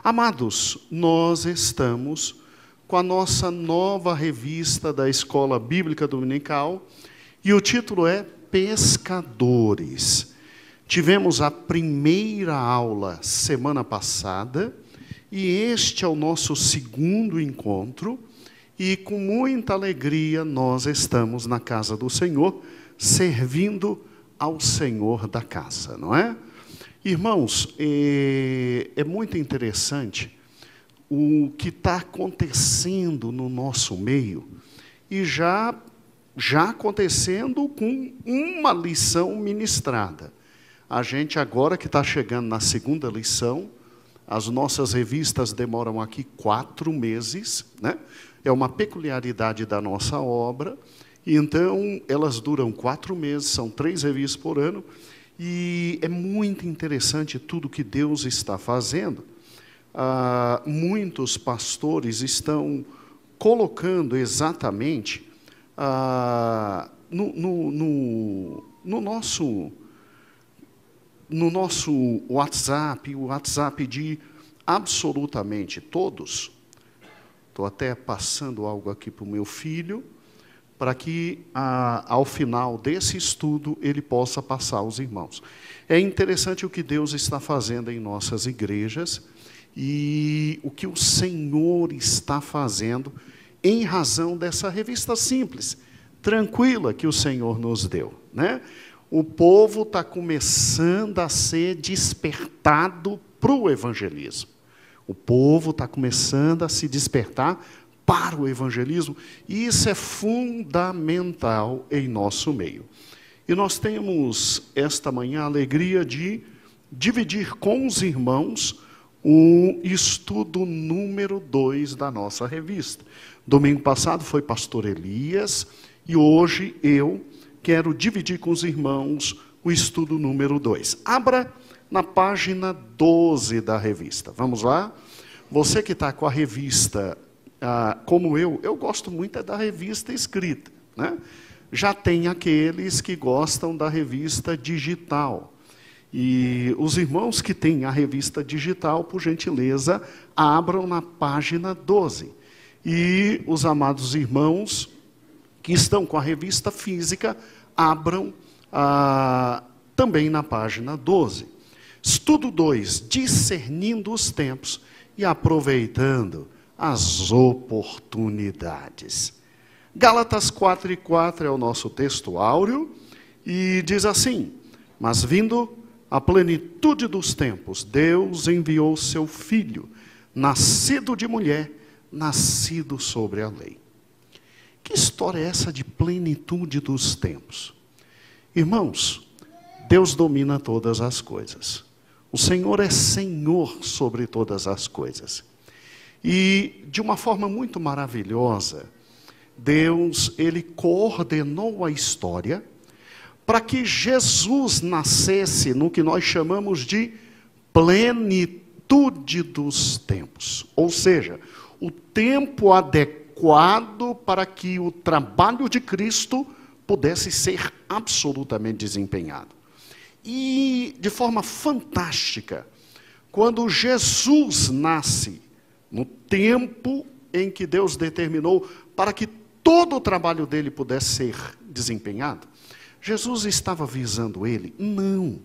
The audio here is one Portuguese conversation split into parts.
Amados, nós estamos com a nossa nova revista da Escola Bíblica Dominical e o título é Pescadores. Tivemos a primeira aula semana passada e este é o nosso segundo encontro e com muita alegria nós estamos na casa do Senhor, servindo ao Senhor da casa, não é? Irmãos, é muito interessante o que está acontecendo no nosso meio e já acontecendo com uma lição ministrada. A gente agora que está chegando na segunda lição, as nossas revistas demoram aqui 4 meses, né? É uma peculiaridade da nossa obra, e então elas duram 4 meses, são 3 revistas por ano, e é muito interessante tudo que Deus está fazendo. Muitos pastores estão colocando exatamente no nosso WhatsApp, o WhatsApp de absolutamente todos. Estou até passando algo aqui para o meu filho, para que, ao final desse estudo, ele possa passar aos irmãos. É interessante o que Deus está fazendo em nossas igrejas e o que o Senhor está fazendo em razão dessa revista simples, tranquila que o Senhor nos deu, né? O povo está começando a ser despertado para o evangelismo. O povo está começando a se despertar para o evangelismo, e isso é fundamental em nosso meio. E nós temos, esta manhã, a alegria de dividir com os irmãos o estudo número 2 da nossa revista. Domingo passado foi pastor Elias, e hoje eu quero dividir com os irmãos o estudo número 2. Abra na página 12 da revista. Vamos lá? Você que está com a revista, como eu gosto muito da revista escrita, né? Já tem aqueles que gostam da revista digital. E os irmãos que têm a revista digital, por gentileza, abram na página 12. E os amados irmãos que estão com a revista física, abram também na página 12. Estudo 2, discernindo os tempos e aproveitando as oportunidades. Gálatas 4:4 é o nosso texto áureo, e diz assim: mas vindo a plenitude dos tempos, Deus enviou seu Filho, nascido de mulher, nascido sobre a lei. Que história é essa de plenitude dos tempos? Irmãos, Deus domina todas as coisas. O Senhor é Senhor sobre todas as coisas. E, de uma forma muito maravilhosa, Deus, Ele coordenou a história para que Jesus nascesse no que nós chamamos de plenitude dos tempos. Ou seja, o tempo adequado para que o trabalho de Cristo pudesse ser absolutamente desempenhado. E, de forma fantástica, quando Jesus nasce, no tempo em que Deus determinou para que todo o trabalho dele pudesse ser desempenhado, Jesus estava visando ele? Não.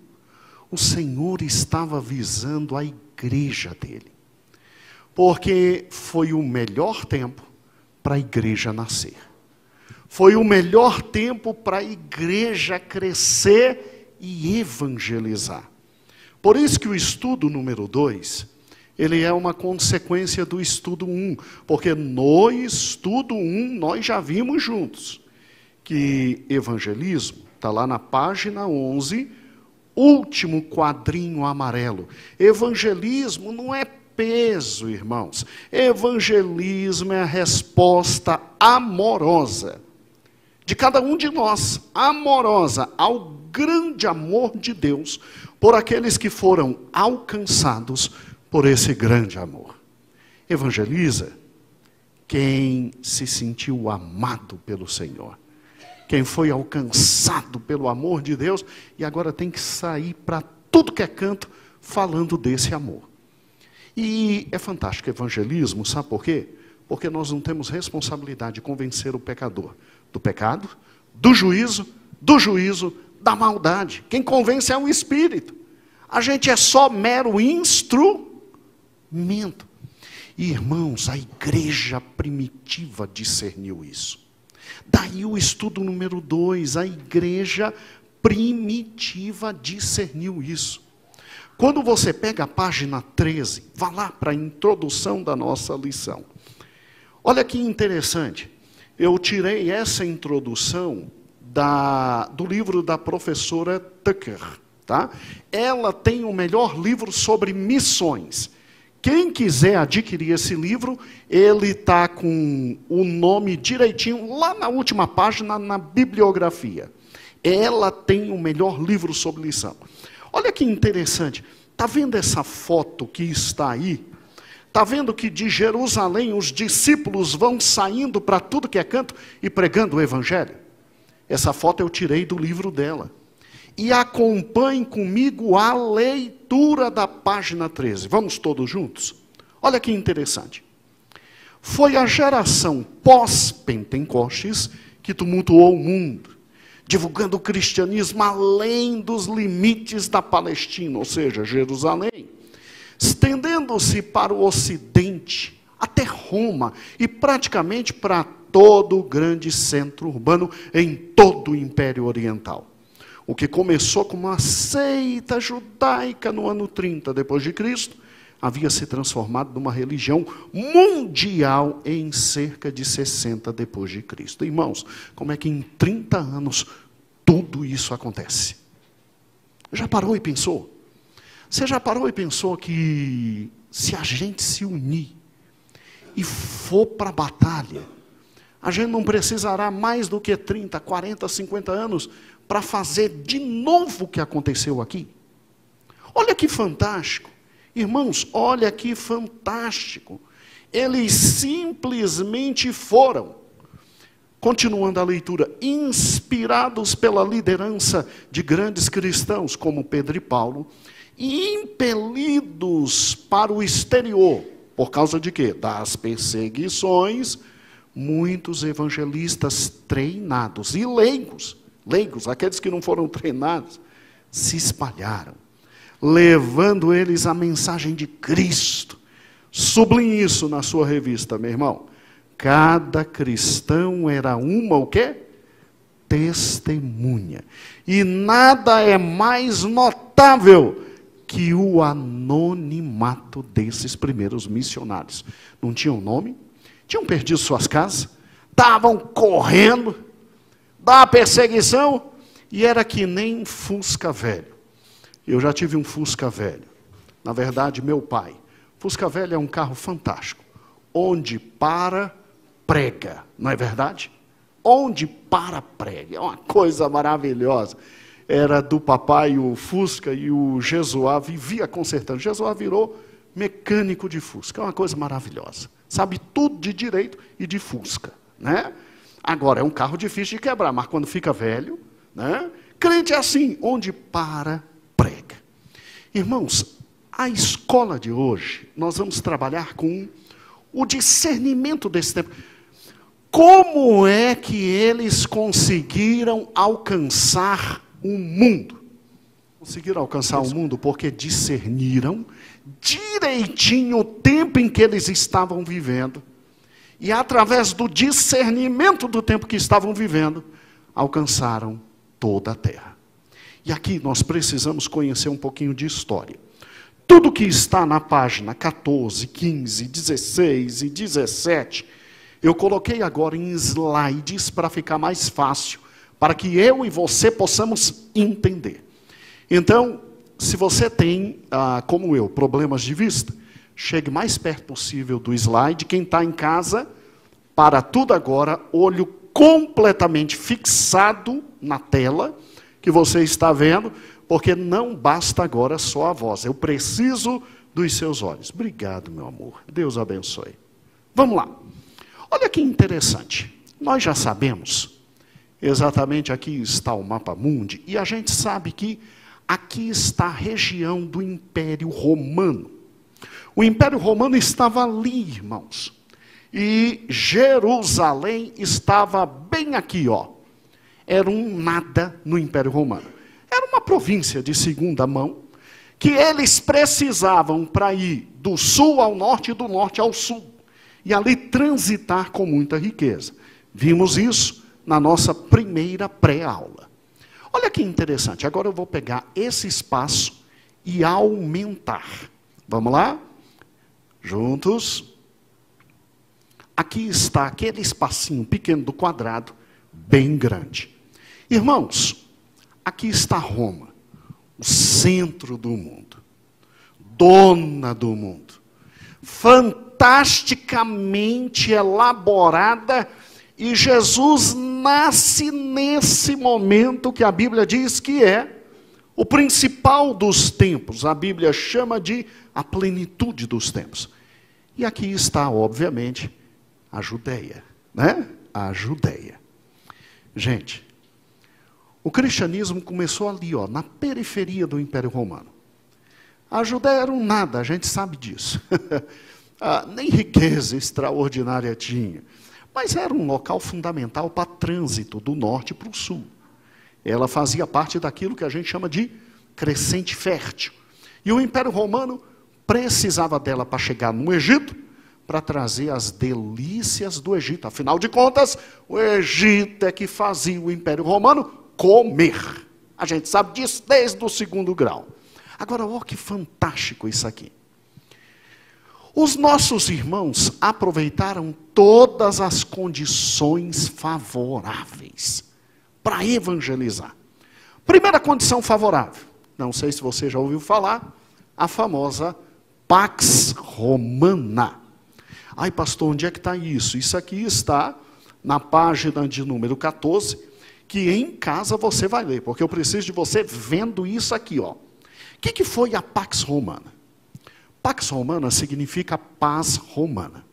O Senhor estava visando a igreja dele. Porque foi o melhor tempo para a igreja nascer. Foi o melhor tempo para a igreja crescer e evangelizar. Por isso que o estudo número 2, ele é uma consequência do estudo 1, porque no estudo 1 nós já vimos juntos que evangelismo, está lá na página 11, último quadrinho amarelo. Evangelismo não é peso, irmãos. Evangelismo é a resposta amorosa de cada um de nós, amorosa ao grande amor de Deus por aqueles que foram alcançados por esse grande amor. Evangeliza quem se sentiu amado pelo Senhor, quem foi alcançado pelo amor de Deus e agora tem que sair para tudo que é canto falando desse amor. E é fantástico o evangelismo, sabe por quê? Porque nós não temos responsabilidade de convencer o pecador do pecado, do juízo, da maldade. Quem convence é o Espírito. A gente é só mero instrumento. E, irmãos, a igreja primitiva discerniu isso. Daí o estudo número 2, a igreja primitiva discerniu isso. Quando você pega a página 13, vá lá para a introdução da nossa lição. Olha que interessante, eu tirei essa introdução do livro da professora Tucker. Tá? Ela tem o melhor livro sobre missões. Quem quiser adquirir esse livro, ele está com o nome direitinho, lá na última página, na bibliografia. Ela tem o melhor livro sobre missão. Olha que interessante, está vendo essa foto que está aí? Está vendo que de Jerusalém os discípulos vão saindo para tudo que é canto e pregando o Evangelho? Essa foto eu tirei do livro dela. E acompanhe comigo a leitura da página 13. Vamos todos juntos? Olha que interessante. Foi a geração pós-Pentecostes que tumultuou o mundo, divulgando o cristianismo além dos limites da Palestina, ou seja, Jerusalém, estendendo-se para o ocidente, até Roma, e praticamente para todo o grande centro urbano em todo o Império Oriental. O que começou como uma seita judaica no ano 30 depois de Cristo, havia se transformado numa religião mundial em cerca de 60 depois de Cristo. Irmãos, como é que em 30 anos tudo isso acontece? Já parou e pensou? Você já parou e pensou que se a gente se unir e for para a batalha, a gente não precisará mais do que 30, 40, 50 anos para fazer de novo o que aconteceu aqui? Olha que fantástico. Irmãos, olha que fantástico. Eles simplesmente foram, continuando a leitura, inspirados pela liderança de grandes cristãos, como Pedro e Paulo, e impelidos para o exterior. Por causa de quê? Das perseguições, muitos evangelistas treinados e leigos, aqueles que não foram treinados, se espalharam, levando eles a mensagem de Cristo. Sublinhe isso na sua revista, meu irmão. Cada cristão era uma, o quê? Testemunha. E nada é mais notável que o anonimato desses primeiros missionários. Não tinham nome, tinham perdido suas casas, estavam correndo da perseguição, e era que nem Fusca velho. Eu já tive um Fusca velho. Na verdade, meu pai. Fusca velho é um carro fantástico. Onde para, prega. Não é verdade? Onde para, prega. É uma coisa maravilhosa. Era do papai o Fusca, e o Jesuá vivia consertando. Jesuá virou mecânico de Fusca. É uma coisa maravilhosa. Sabe tudo de direito e de Fusca, né? Agora, é um carro difícil de quebrar, mas quando fica velho, né? Crente é assim, onde para, prega. Irmãos, a escola de hoje, nós vamos trabalhar com o discernimento desse tempo. Como é que eles conseguiram alcançar o mundo? Conseguiram alcançar o mundo porque discerniram direitinho o tempo em que eles estavam vivendo. E através do discernimento do tempo que estavam vivendo, alcançaram toda a terra. E aqui nós precisamos conhecer um pouquinho de história. Tudo que está na página 14, 15, 16 e 17, eu coloquei agora em slides para ficar mais fácil, para que eu e você possamos entender. Então, se você tem, como eu, problemas de vista, chegue mais perto possível do slide. Quem está em casa, para tudo agora, olho completamente fixado na tela que você está vendo, porque não basta agora só a voz. Eu preciso dos seus olhos. Obrigado, meu amor. Deus abençoe. Vamos lá. Olha que interessante. Nós já sabemos, exatamente aqui está o mapa mundi, e a gente sabe que aqui está a região do Império Romano. O Império Romano estava ali, irmãos. E Jerusalém estava bem aqui, ó. Era um nada no Império Romano. Era uma província de segunda mão, que eles precisavam para ir do sul ao norte e do norte ao sul. E ali transitar com muita riqueza. Vimos isso na nossa primeira pré-aula. Olha que interessante. Agora eu vou pegar esse espaço e aumentar. Vamos lá? Juntos. Aqui está aquele espacinho pequeno do quadrado, bem grande. Irmãos, aqui está Roma, o centro do mundo, dona do mundo, fantasticamente elaborada, e Jesus nasce nesse momento que a Bíblia diz que é o principal dos tempos. A Bíblia chama de a plenitude dos tempos. E aqui está, obviamente, a Judéia, né? A Judéia. Gente, o cristianismo começou ali, ó, na periferia do Império Romano. A Judéia era um nada, a gente sabe disso. Nem riqueza extraordinária tinha. Mas era um local fundamental para trânsito do norte para o sul. Ela fazia parte daquilo que a gente chama de crescente fértil. E o Império Romano precisava dela para chegar no Egito, para trazer as delícias do Egito. Afinal de contas, o Egito é que fazia o Império Romano comer. A gente sabe disso desde o 2º grau. Agora, olha que fantástico isso aqui. Os nossos irmãos aproveitaram todas as condições favoráveis para evangelizar. Primeira condição favorável, não sei se você já ouviu falar, a famosa Pax Romana. Ai, pastor, onde é que está isso? Isso aqui está na página de número 14, que em casa você vai ler, porque eu preciso de você vendo isso aqui, ó. O que foi a Pax Romana? Pax Romana significa paz romana.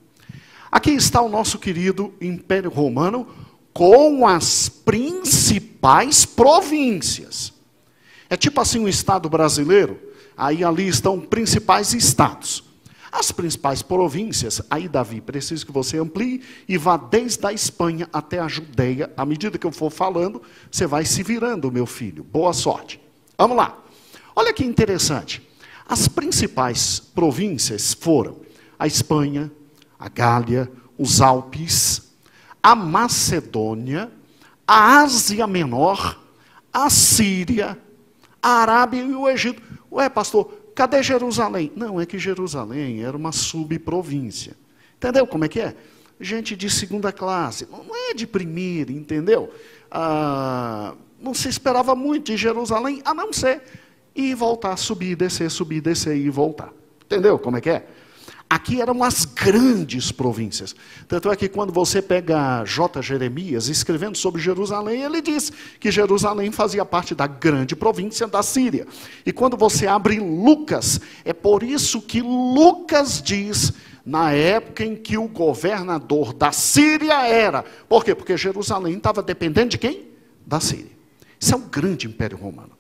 Aqui está o nosso querido Império Romano com as principais províncias. É tipo assim um estado brasileiro, aí ali estão principais estados. As principais províncias, aí Davi, preciso que você amplie e vá desde a Espanha até a Judéia. À medida que eu for falando, você vai se virando, meu filho. Boa sorte. Vamos lá. Olha que interessante. As principais províncias foram a Espanha, a Gália, os Alpes, a Macedônia, a Ásia Menor, a Síria, a Arábia e o Egito. Ué, pastor, cadê Jerusalém? Não, é que Jerusalém era uma subprovíncia. Entendeu como é que é? Gente de segunda classe, não é de primeira, entendeu? Não se esperava muito de Jerusalém, a não ser e voltar, subir, descer e voltar. Entendeu como é que é? Aqui eram as grandes províncias. Tanto é que quando você pega J. Jeremias escrevendo sobre Jerusalém, ele diz que Jerusalém fazia parte da grande província da Síria. E quando você abre Lucas, é por isso que Lucas diz, na época em que o governador da Síria era. Por quê? Porque Jerusalém estava dependendo de quem? Da Síria. Isso é o grande Império Romano.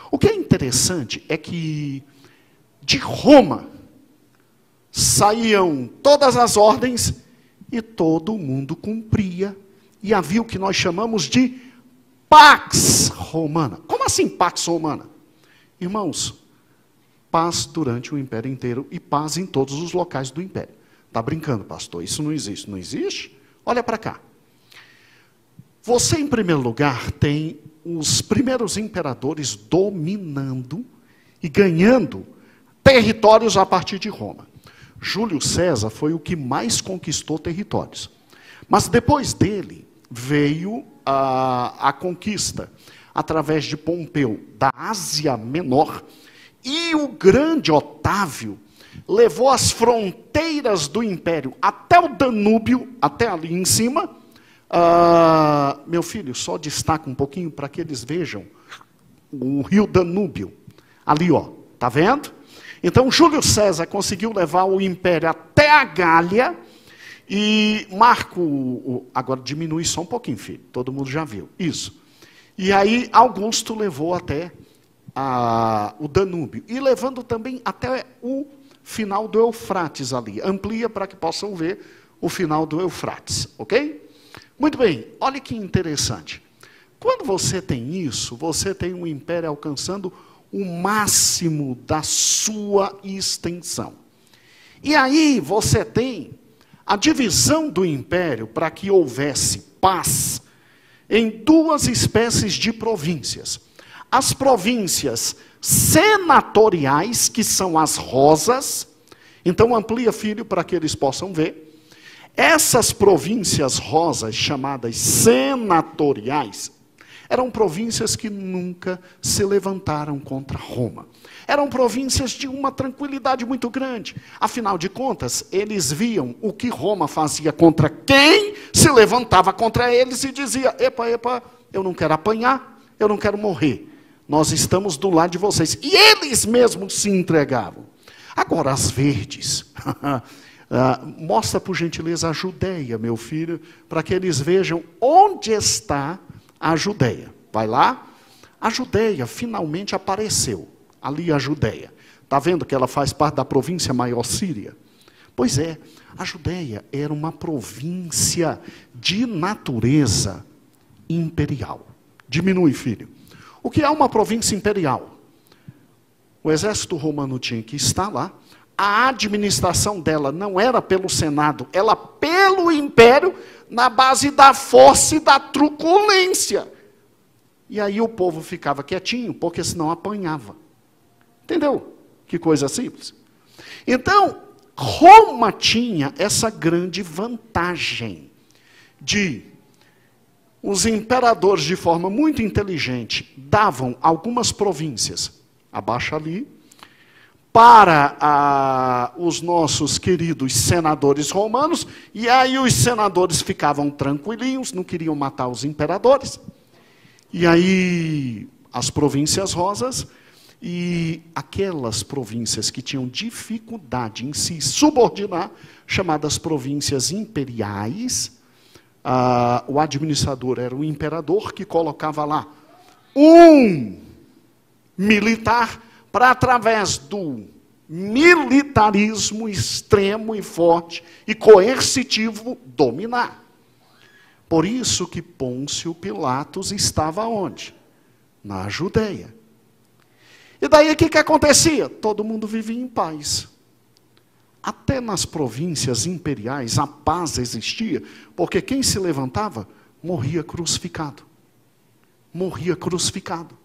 O que é interessante é que de Roma saíam todas as ordens e todo mundo cumpria. E havia o que nós chamamos de Pax Romana. Como assim Pax Romana? Irmãos, paz durante o império inteiro e paz em todos os locais do império. Está brincando, pastor? Isso não existe. Não existe? Olha para cá. Você, em primeiro lugar, tem os primeiros imperadores dominando e ganhando territórios a partir de Roma. Júlio César foi o que mais conquistou territórios. Mas depois dele veio a conquista, através de Pompeu, da Ásia Menor, e o grande Otávio levou as fronteiras do império até o Danúbio, até ali em cima. Meu filho, só destaca um pouquinho para que eles vejam o rio Danúbio. Ali, ó, tá vendo? Então, Júlio César conseguiu levar o império até a Gália e Marco... Agora diminui só um pouquinho, filho. Todo mundo já viu. Isso. E aí, Augusto levou até o Danúbio. E levando também até o final do Eufrates ali. Amplia para que possam ver o final do Eufrates, ok? Muito bem, olha que interessante. Quando você tem isso, você tem um império alcançando o máximo da sua extensão. E aí você tem a divisão do império para que houvesse paz em duas espécies de províncias. As províncias senatoriais, que são as rosas. Então amplia, filho, para que eles possam ver. Essas províncias rosas, chamadas senatoriais, eram províncias que nunca se levantaram contra Roma. Eram províncias de uma tranquilidade muito grande. Afinal de contas, eles viam o que Roma fazia contra quem se levantava contra eles e dizia: epa, epa, eu não quero apanhar, eu não quero morrer. Nós estamos do lado de vocês. E eles mesmos se entregavam. Agora, as verdes. Mostra, por gentileza, a Judeia, meu filho, para que eles vejam onde está a Judeia. Vai lá. A Judeia finalmente apareceu. Ali a Judeia. Está vendo que ela faz parte da província maior síria? Pois é, a Judeia era uma província de natureza imperial. Diminui, filho. O que é uma província imperial? O exército romano tinha que estar lá. A administração dela não era pelo Senado, ela pelo Império, na base da força e da truculência. E aí o povo ficava quietinho, porque senão apanhava. Entendeu? Que coisa simples. Então, Roma tinha essa grande vantagem de os imperadores, de forma muito inteligente, davam algumas províncias, abaixa ali, para os nossos queridos senadores romanos, e aí os senadores ficavam tranquilinhos, não queriam matar os imperadores. E aí as províncias rosas, e aquelas províncias que tinham dificuldade em se subordinar, chamadas províncias imperiais, o administrador era o imperador, que colocava lá um militar para, através do militarismo extremo e forte e coercitivo, dominar. Por isso que Pôncio Pilatos estava onde? Na Judeia. E daí o que acontecia? Todo mundo vivia em paz. Até nas províncias imperiais a paz existia, porque quem se levantava morria crucificado. Morria crucificado.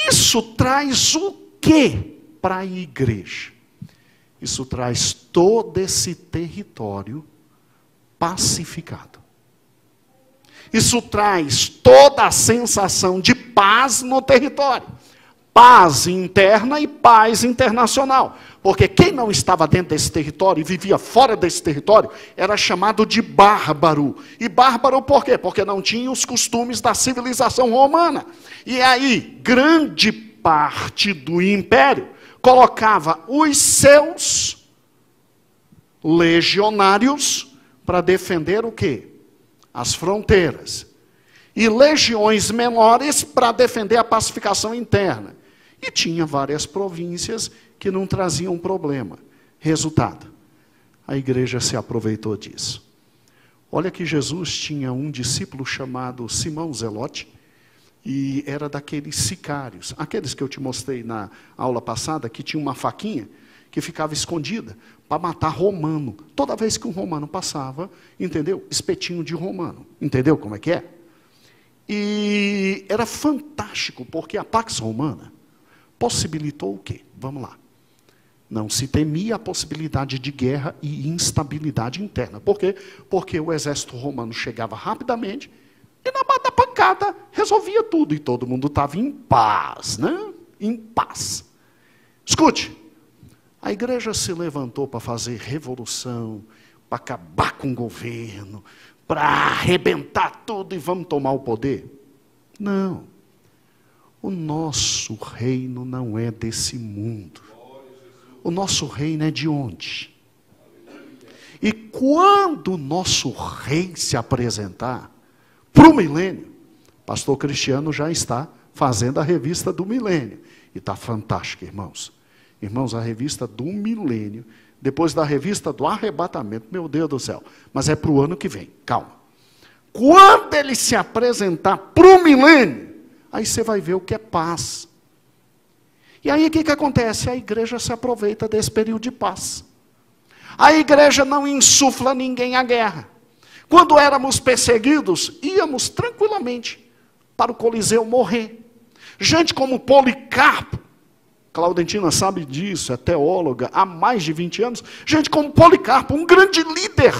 Isso traz o quê para a igreja? Isso traz todo esse território pacificado. Isso traz toda a sensação de paz no território. Paz interna e paz internacional. Porque quem não estava dentro desse território e vivia fora desse território, era chamado de bárbaro. E bárbaro por quê? Porque não tinha os costumes da civilização romana. E aí, grande parte do império colocava os seus legionários para defender o quê? As fronteiras. E legiões menores para defender a pacificação interna. E tinha várias províncias que não traziam problema. Resultado, a igreja se aproveitou disso. Olha que Jesus tinha um discípulo chamado Simão Zelote, e era daqueles sicários, aqueles que eu te mostrei na aula passada, que tinha uma faquinha que ficava escondida para matar romano. Toda vez que um romano passava, entendeu? Espetinho de romano. Entendeu como é que é? E era fantástico, porque a Pax Romana possibilitou o quê? Vamos lá. Não se temia a possibilidade de guerra e instabilidade interna. Por quê? Porque o exército romano chegava rapidamente e na base da pancada resolvia tudo. E todo mundo estava em paz, né? Em paz. Escute, a igreja se levantou para fazer revolução, para acabar com o governo, para arrebentar tudo e vamos tomar o poder? Não. O nosso reino não é desse mundo. O nosso reino é de onde? E quando o nosso rei se apresentar para o milênio, pastor Cristiano já está fazendo a revista do milênio. E está fantástico, irmãos. Irmãos, a revista do milênio, depois da revista do arrebatamento, meu Deus do céu, mas é para o ano que vem, calma. Quando ele se apresentar para o milênio, aí você vai ver o que é paz. E aí o que acontece? A igreja se aproveita desse período de paz. A igreja não insufla ninguém à guerra. Quando éramos perseguidos, íamos tranquilamente para o Coliseu morrer. Gente como Policarpo, Claudentina sabe disso, é teóloga há mais de 20 anos. Gente como Policarpo, um grande líder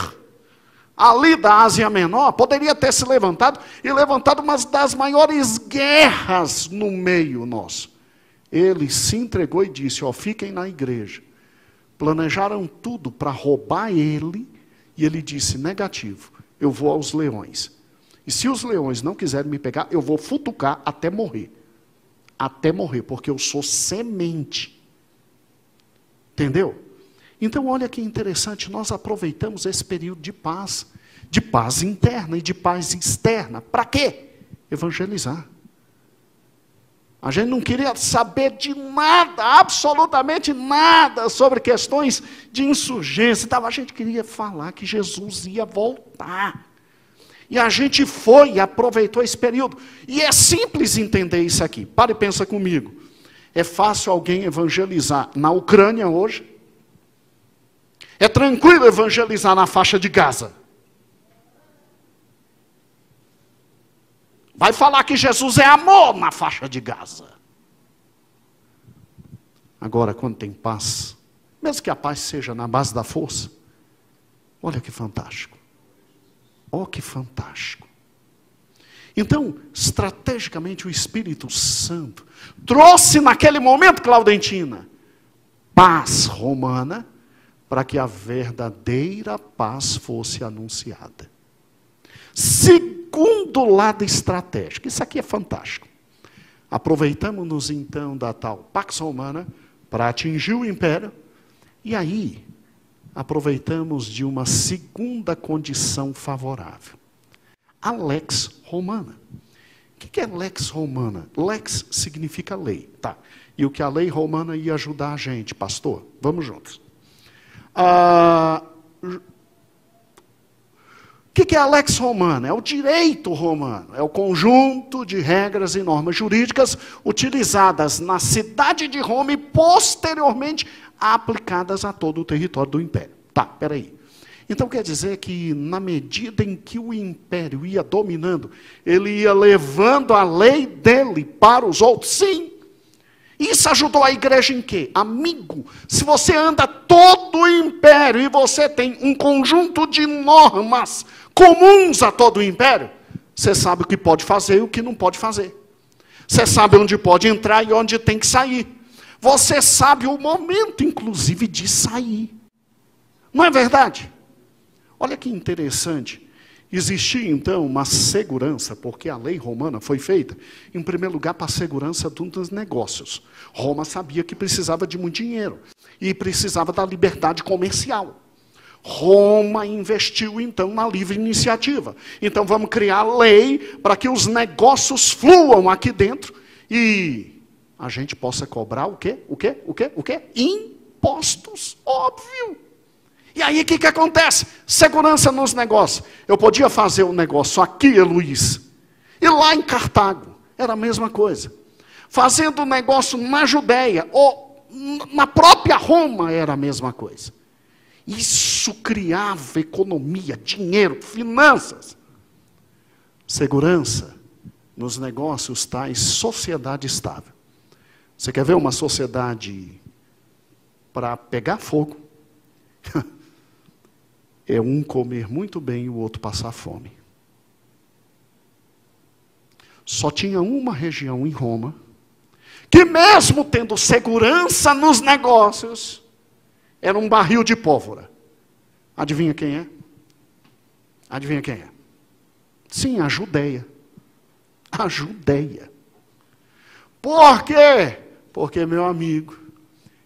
ali da Ásia Menor, poderia ter se levantado e levantado uma das maiores guerras no meio nosso. Ele se entregou e disse, ó, fiquem na igreja. Planejaram tudo para roubar ele, e ele disse, negativo, eu vou aos leões. E se os leões não quiserem me pegar, eu vou futucar até morrer. Até morrer, porque eu sou semente. Entendeu? Então, olha que interessante, nós aproveitamos esse período de paz interna e de paz externa. Para quê? Evangelizar. A gente não queria saber de nada, absolutamente nada, sobre questões de insurgência. A gente queria falar que Jesus ia voltar. E a gente foi e aproveitou esse período. E é simples entender isso aqui. Para e pensa comigo. É fácil alguém evangelizar na Ucrânia hoje? É tranquilo evangelizar na faixa de Gaza? Vai falar que Jesus é amor na faixa de Gaza. Agora, quando tem paz, mesmo que a paz seja na base da força, olha que fantástico. Oh, que fantástico. Então, estrategicamente, o Espírito Santo trouxe naquele momento, Claudentina, paz romana, para que a verdadeira paz fosse anunciada. Segundo lado estratégico, isso aqui é fantástico. Aproveitamos-nos então da tal Pax Romana para atingir o império, e aí aproveitamos de uma segunda condição favorável. A Lex Romana. O que é Lex Romana? Lex significa lei, tá? E o que a lei romana ia ajudar a gente, pastor? Vamos juntos. O que é a lex romana? É o direito romano, é o conjunto de regras e normas jurídicas utilizadas na cidade de Roma e posteriormente aplicadas a todo o território do império. Tá, peraí. Então quer dizer que na medida em que o império ia dominando, ele ia levando a lei dele para os outros? Sim. Isso ajudou a igreja em quê? Amigo, se você anda todo o império e você tem um conjunto de normas comuns a todo o império, você sabe o que pode fazer e o que não pode fazer. Você sabe onde pode entrar e onde tem que sair. Você sabe o momento, inclusive, de sair. Não é verdade? Olha que interessante. Existia, então, uma segurança, porque a lei romana foi feita, em primeiro lugar, para a segurança dos negócios. Roma sabia que precisava de muito dinheiro e precisava da liberdade comercial. Roma investiu, então, na livre iniciativa. Então, vamos criar lei para que os negócios fluam aqui dentro e a gente possa cobrar o quê? O quê? O quê? O quê? Impostos, óbvio. E aí o que acontece? Segurança nos negócios. Eu podia fazer um negócio aqui, Luiz, e lá em Cartago, era a mesma coisa. Fazendo um negócio na Judéia, ou na própria Roma, era a mesma coisa. Isso criava economia, dinheiro, finanças. Segurança nos negócios tais, sociedade estável. Você quer ver uma sociedade para pegar fogo? É um comer muito bem e o outro passar fome. Só tinha uma região em Roma, que mesmo tendo segurança nos negócios, era um barril de pólvora. Adivinha quem é? Adivinha quem é? Sim, a Judéia. A Judéia. Por quê? Porque, meu amigo,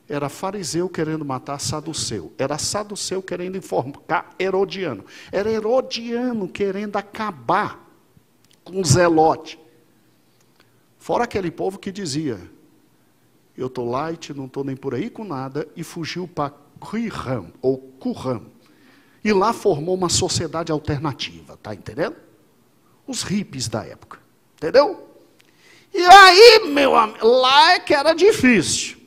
era fariseu querendo matar saduceu. Era saduceu querendo enforcar Herodiano. Era Herodiano querendo acabar com Zelote. Fora aquele povo que dizia, eu estou light, não estou nem por aí com nada, e fugiu para Qumran, ou Qumran. E lá formou uma sociedade alternativa, tá entendendo? Os hippies da época, entendeu? E aí, meu amigo, lá é que era difícil.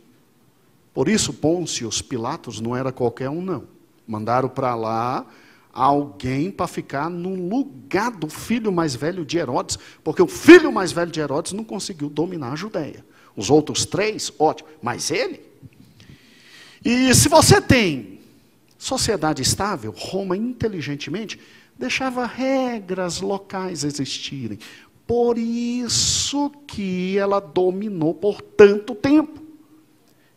Por isso, Pôncio Pilatos não era qualquer um, não. Mandaram para lá alguém para ficar no lugar do filho mais velho de Herodes, porque o filho mais velho de Herodes não conseguiu dominar a Judéia. Os outros 3, ótimo, mas ele. E se você tem sociedade estável, Roma inteligentemente deixava regras locais existirem. Por isso que ela dominou por tanto tempo.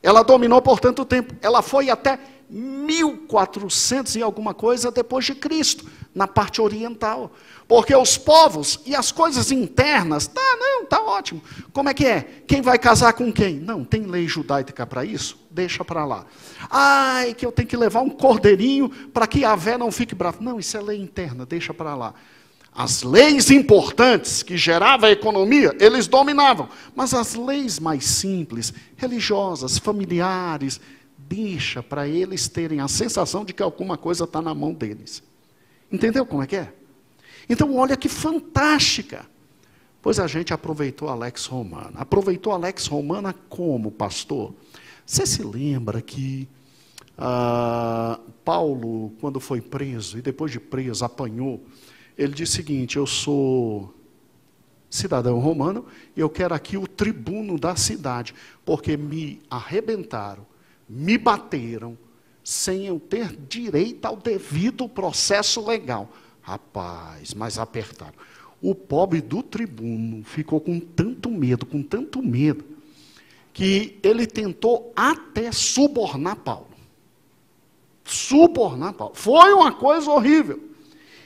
Ela dominou por tanto tempo. Ela foi até 1400 e alguma coisa depois de Cristo, na parte oriental. Porque os povos e as coisas internas, tá ótimo. Como é que é? Quem vai casar com quem? Não, tem lei judaica para isso? Deixa para lá. Ai, que eu tenho que levar um cordeirinho para que Yahvé não fique bravo. Não, isso é lei interna, deixa para lá. As leis importantes que geravam a economia, eles dominavam. Mas as leis mais simples, religiosas, familiares, deixa para eles terem a sensação de que alguma coisa está na mão deles. Entendeu como é que é? Então, olha que fantástica. Pois a gente aproveitou a Lex Romana. Aproveitou a Lex Romana como, pastor? Você se lembra que Paulo, quando foi preso, e depois de preso, apanhou, ele disse o seguinte: eu sou cidadão romano e eu quero aqui o tribuno da cidade, porque me arrebentaram, me bateram, sem eu ter direito ao devido processo legal. Rapaz, mas apertaram. O pobre do tribuno ficou com tanto medo, que ele tentou até subornar Paulo. Subornar Paulo. Foi uma coisa horrível.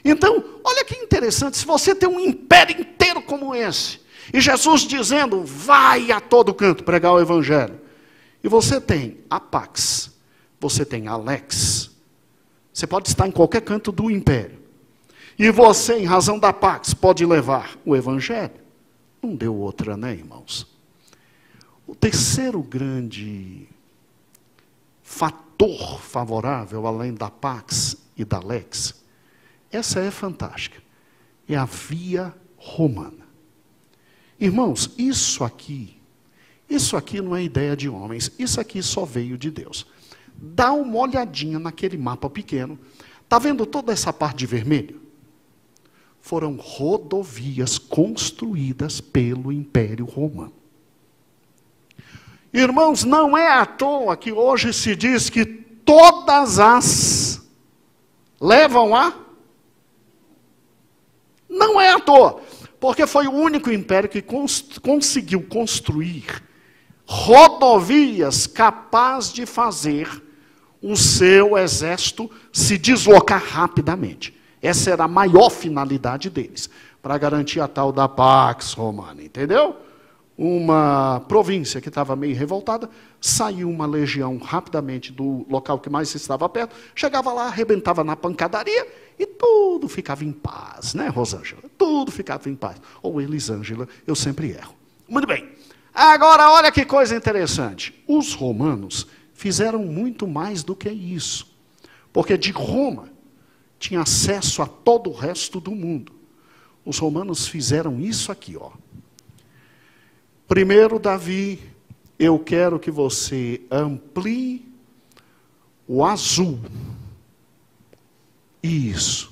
Então, olha que interessante, se você tem um império inteiro como esse, e Jesus dizendo, vai a todo canto pregar o evangelho, e você tem a Pax, você tem a Lex, você pode estar em qualquer canto do império, e você, em razão da Pax, pode levar o evangelho, não deu outra, né, irmãos? O terceiro grande fator favorável, além da Pax e da Lex, essa é fantástica, é a via romana. Irmãos, isso aqui não é ideia de homens, isso aqui só veio de Deus. Dá uma olhadinha naquele mapa pequeno, está vendo toda essa parte de vermelho? Foram rodovias construídas pelo Império Romano. Irmãos, não é à toa que hoje se diz que todas as levam a... Não é à toa, porque foi o único império que conseguiu construir rodovias capazes de fazer o seu exército se deslocar rapidamente. Essa era a maior finalidade deles, para garantir a tal da Pax Romana, entendeu? Uma província que estava meio revoltada, saiu uma legião rapidamente do local que mais estava perto, chegava lá, arrebentava na pancadaria e tudo ficava em paz, né, Rosângela? Tudo ficava em paz. Ou Elisângela, eu sempre erro. Muito bem. Agora, olha que coisa interessante. Os romanos fizeram muito mais do que isso. Porque de Roma tinha acesso a todo o resto do mundo. Os romanos fizeram isso aqui, ó. Primeiro, Davi, eu quero que você amplie o azul. Isso.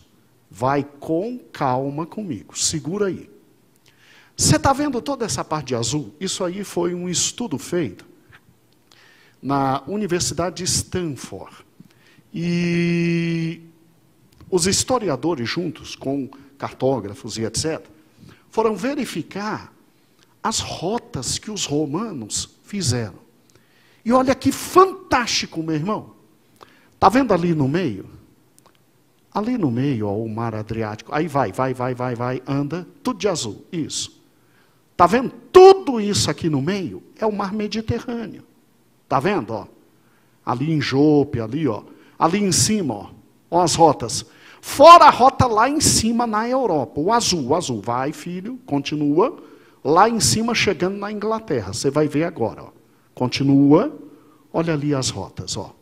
Vai com calma comigo. Segura aí. Você está vendo toda essa parte de azul? Isso aí foi um estudo feito na Universidade de Stanford. E os historiadores, juntos com cartógrafos e etc., foram verificar as rotas que os romanos fizeram. E olha que fantástico, meu irmão. Está vendo ali no meio? Ali no meio, ó, o mar Adriático. Aí vai, anda, tudo de azul. Isso. Está vendo? Tudo isso aqui no meio é o mar Mediterrâneo. Está vendo? Ó? Ali em Jope, ali, ó. Ali em cima, ó as rotas. Fora a rota lá em cima na Europa. O azul. Vai, filho, continua. Lá em cima, chegando na Inglaterra. Você vai ver agora. Ó. Continua. Olha ali as rotas, ó.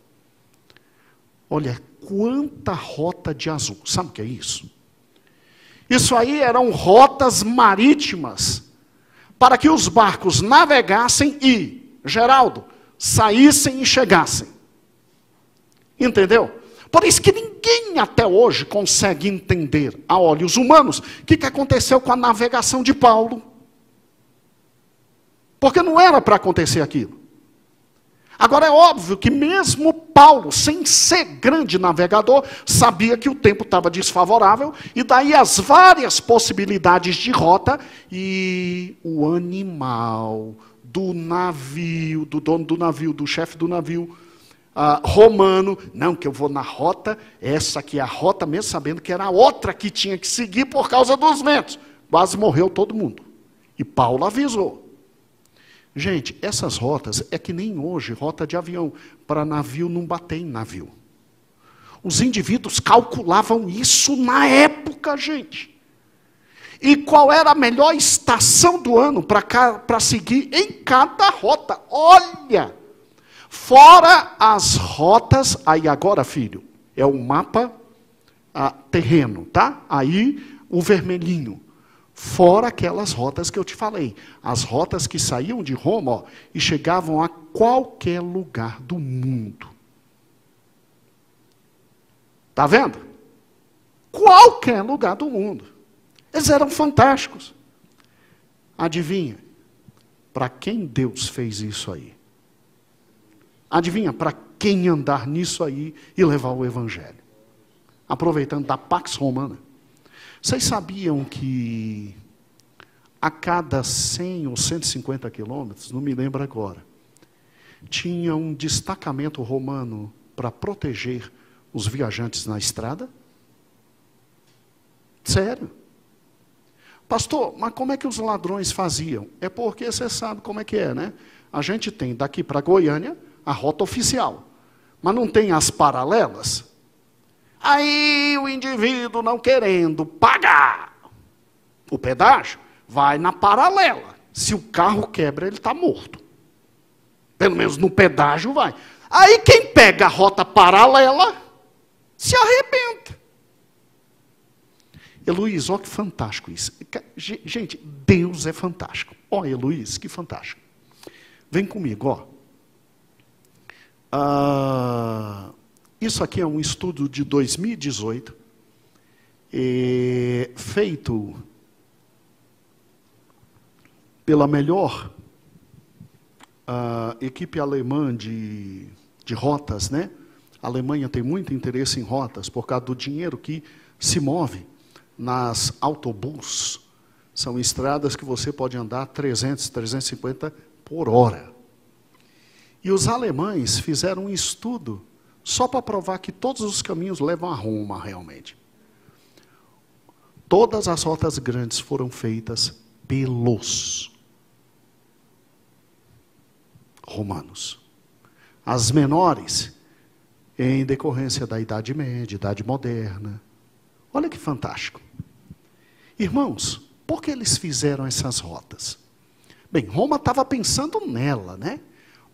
Olha quanta rota de azul. Sabe o que é isso? Isso aí eram rotas marítimas para que os barcos navegassem e, Geraldo, saíssem e chegassem. Entendeu? Por isso que ninguém até hoje consegue entender, a olhos humanos, o que aconteceu com a navegação de Paulo. Porque não era para acontecer aquilo. Agora é óbvio que mesmo Paulo, sem ser grande navegador, sabia que o tempo estava desfavorável, e daí as várias possibilidades de rota, e o animal do navio, do dono do navio, do chefe do navio romano, não, que eu vou na rota, essa aqui é a rota, mesmo sabendo que era a outra que tinha que seguir por causa dos ventos. Quase morreu todo mundo. E Paulo avisou. Gente, essas rotas é que nem hoje, rota de avião, para navio não bater em navio. Os indivíduos calculavam isso na época, gente. E qual era a melhor estação do ano para seguir em cada rota? Olha! Fora as rotas, aí agora, filho, é o mapa terreno, tá? Aí o vermelhinho. Fora aquelas rotas que eu te falei. As rotas que saíam de Roma, ó, e chegavam a qualquer lugar do mundo. Tá vendo? Qualquer lugar do mundo. Eles eram fantásticos. Adivinha? Para quem Deus fez isso aí? Adivinha? Para quem andar nisso aí e levar o Evangelho? Aproveitando da Pax Romana. Vocês sabiam que a cada 100 ou 150 quilômetros, não me lembro agora, tinha um destacamento romano para proteger os viajantes na estrada? Sério? Pastor, mas como é que os ladrões faziam? É porque você sabe como é que é, né? A gente tem daqui para Goiânia a rota oficial, mas não tem as paralelas? Aí o indivíduo não querendo pagar o pedágio, vai na paralela. Se o carro quebra, ele está morto. Pelo menos no pedágio vai. Aí quem pega a rota paralela, se arrebenta. Heloísa, olha que fantástico isso. Gente, Deus é fantástico. Olha, Heloísa, que fantástico. Vem comigo, ó. Isso aqui é um estudo de 2018, feito pela melhor equipe alemã de rotas, né? A Alemanha tem muito interesse em rotas, por causa do dinheiro que se move nas autobus. São estradas que você pode andar 300, 350 por hora. E os alemães fizeram um estudo só para provar que todos os caminhos levam a Roma, realmente. Todas as rotas grandes foram feitas pelos romanos. As menores, em decorrência da Idade Média, Idade Moderna. Olha que fantástico. Irmãos, por que eles fizeram essas rotas? Bem, Roma estava pensando nela, né?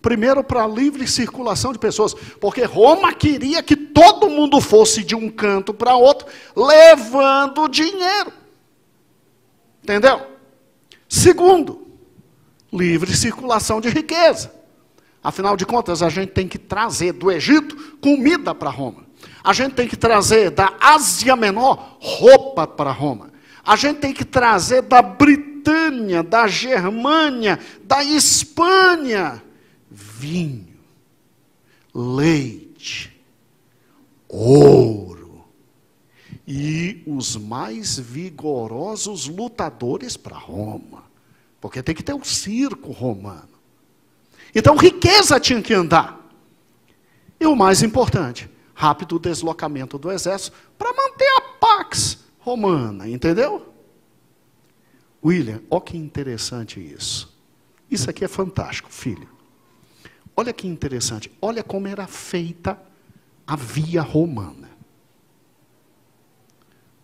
Primeiro, para a livre circulação de pessoas, porque Roma queria que todo mundo fosse de um canto para outro, levando dinheiro. Entendeu? Segundo, livre circulação de riqueza. Afinal de contas, a gente tem que trazer do Egito comida para Roma. A gente tem que trazer da Ásia Menor roupa para Roma. A gente tem que trazer da Britânia, da Germânia, da Espanha, vinho, leite, ouro e os mais vigorosos lutadores para Roma, porque tem que ter um circo romano. Então riqueza tinha que andar. E o mais importante, rápido deslocamento do exército para manter a Pax Romana, entendeu? William, olha que interessante isso. Isso aqui é fantástico, filho. Olha que interessante, olha como era feita a via romana.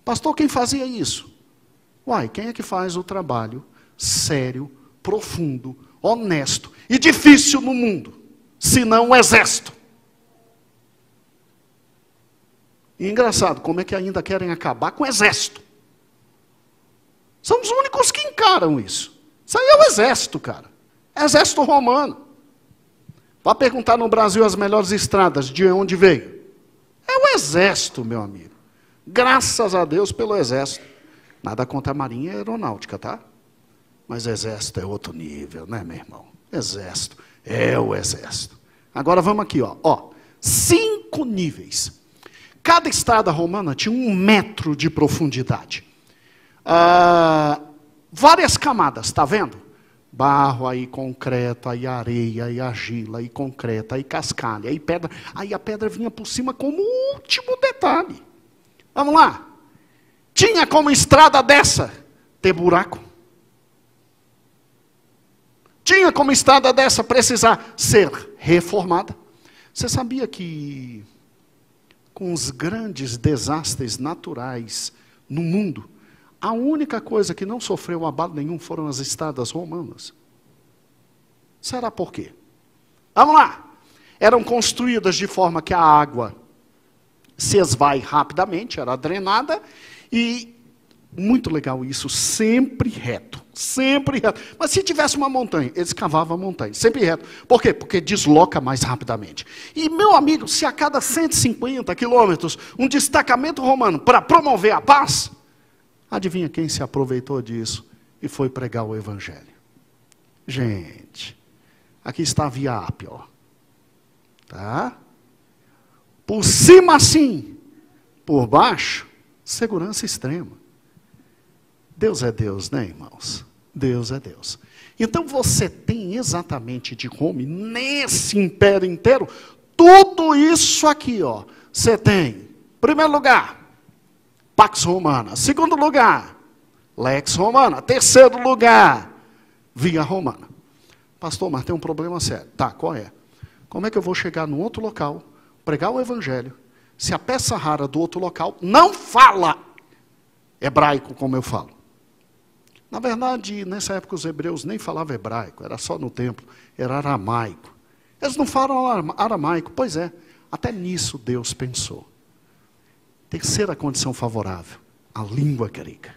Pastor, quem fazia isso? Uai, quem é que faz o trabalho sério, profundo, honesto e difícil no mundo, senão o exército. E engraçado, como é que ainda querem acabar com o exército? São os únicos que encaram isso. Isso aí é o exército, cara. Exército romano. Vai perguntar no Brasil as melhores estradas, de onde veio? É o exército, meu amigo. Graças a Deus pelo exército. Nada contra a marinha e a aeronáutica, tá? Mas exército é outro nível, né, meu irmão? Exército é o exército. Agora vamos aqui, ó. 5 níveis. Cada estrada romana tinha 1 metro de profundidade. Várias camadas, tá vendo? Barro, aí concreto, aí areia, aí argila, aí concreto, aí cascalho, aí pedra. Aí a pedra vinha por cima como último detalhe. Vamos lá. Tinha como estrada dessa ter buraco? Tinha como estrada dessa precisar ser reformada? Você sabia que com os grandes desastres naturais no mundo, a única coisa que não sofreu abalo nenhum foram as estradas romanas? Será por quê? Vamos lá. Eram construídas de forma que a água se esvai rapidamente, era drenada, e muito legal isso, sempre reto, sempre reto. Mas se tivesse uma montanha, eles cavavam a montanha, sempre reto. Por quê? Porque desloca mais rapidamente. E, meu amigo, se a cada 150 quilômetros, um destacamento romano para promover a paz, adivinha quem se aproveitou disso e foi pregar o evangelho? Gente, aqui está a Via Ápia, ó. Tá? Por cima assim, por baixo, segurança extrema. Deus é Deus, né, irmãos? Deus é Deus. Então você tem exatamente de Roma, nesse império inteiro, tudo isso aqui, ó. Você tem, primeiro lugar, Pax Romana. Segundo lugar, Lex Romana. Terceiro lugar, Via Romana. Pastor, mas tem um problema sério. Tá, qual é? Como é que eu vou chegar num outro local, pregar o evangelho, se a peça rara do outro local não fala hebraico como eu falo? Na verdade, nessa época os hebreus nem falavam hebraico, era só no templo, era aramaico. Eles não falam aramaico, pois é, até nisso Deus pensou. Terceira condição favorável, a língua grega.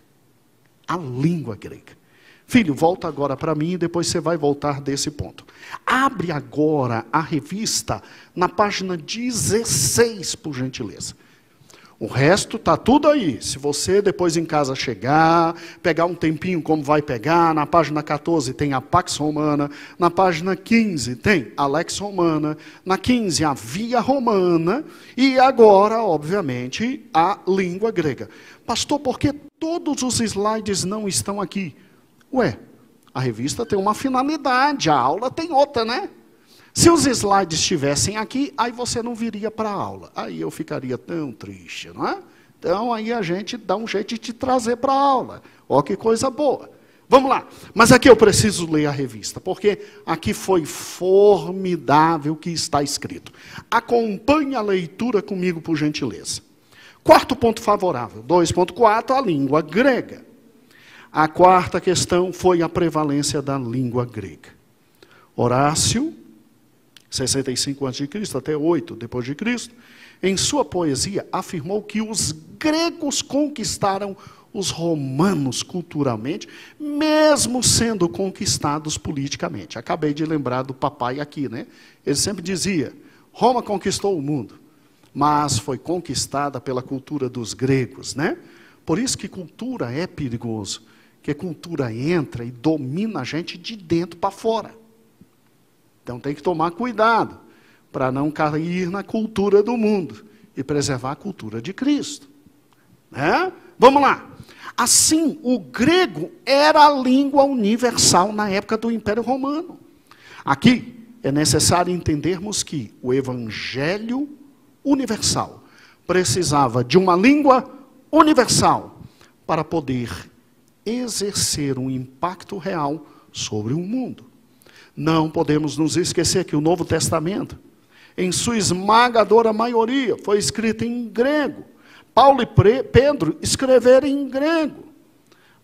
A língua grega. Filho, volta agora para mim e depois você vai voltar desse ponto. Abre agora a revista na página 16, por gentileza. O resto está tudo aí. Se você depois em casa chegar, pegar um tempinho como vai pegar, na página 14 tem a Pax Romana, na página 15 tem a Lex Romana, na 15 a Via Romana e agora, obviamente, a língua grega. Pastor, por que todos os slides não estão aqui? Ué, a revista tem uma finalidade, a aula tem outra, né? Se os slides estivessem aqui, aí você não viria para a aula. Aí eu ficaria tão triste, não é? Então, aí a gente dá um jeito de te trazer para a aula. Ó, que coisa boa. Vamos lá. Mas aqui eu preciso ler a revista, porque aqui foi formidável o que está escrito. Acompanhe a leitura comigo, por gentileza. Quarto ponto favorável, 2.4, a língua grega. A quarta questão foi a prevalência da língua grega. Horácio, 65 a.C. até 8 depois de Cristo, em sua poesia afirmou que os gregos conquistaram os romanos culturalmente, mesmo sendo conquistados politicamente. Acabei de lembrar do papai aqui, né? Ele sempre dizia, Roma conquistou o mundo, mas foi conquistada pela cultura dos gregos, né? Por isso que cultura é perigoso, que cultura entra e domina a gente de dentro para fora. Então tem que tomar cuidado para não cair na cultura do mundo e preservar a cultura de Cristo. Né? Vamos lá. Assim, o grego era a língua universal na época do Império Romano. Aqui é necessário entendermos que o evangelho universal precisava de uma língua universal para poder exercer um impacto real sobre o mundo. Não podemos nos esquecer que o Novo Testamento, em sua esmagadora maioria, foi escrito em grego. Paulo e Pedro escreveram em grego.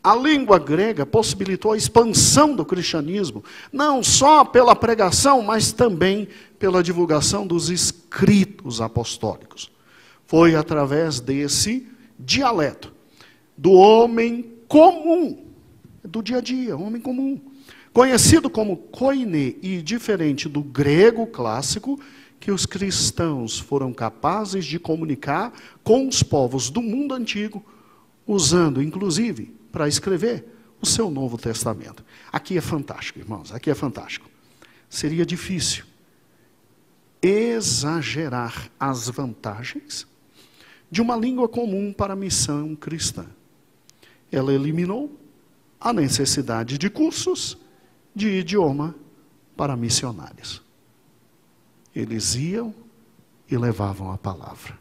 a língua grega possibilitou a expansão do cristianismo, não só pela pregação, mas também pela divulgação dos escritos apostólicos. Foi através desse dialeto do homem comum, do dia a dia, homem comum, conhecido como koine e diferente do grego clássico, que os cristãos foram capazes de comunicar com os povos do mundo antigo, usando, inclusive, para escrever o seu Novo Testamento. Aqui é fantástico, irmãos, aqui é fantástico. Seria difícil exagerar as vantagens de uma língua comum para a missão cristã. Ela eliminou a necessidade de cursos de idioma para missionários. Eles iam e levavam a palavra.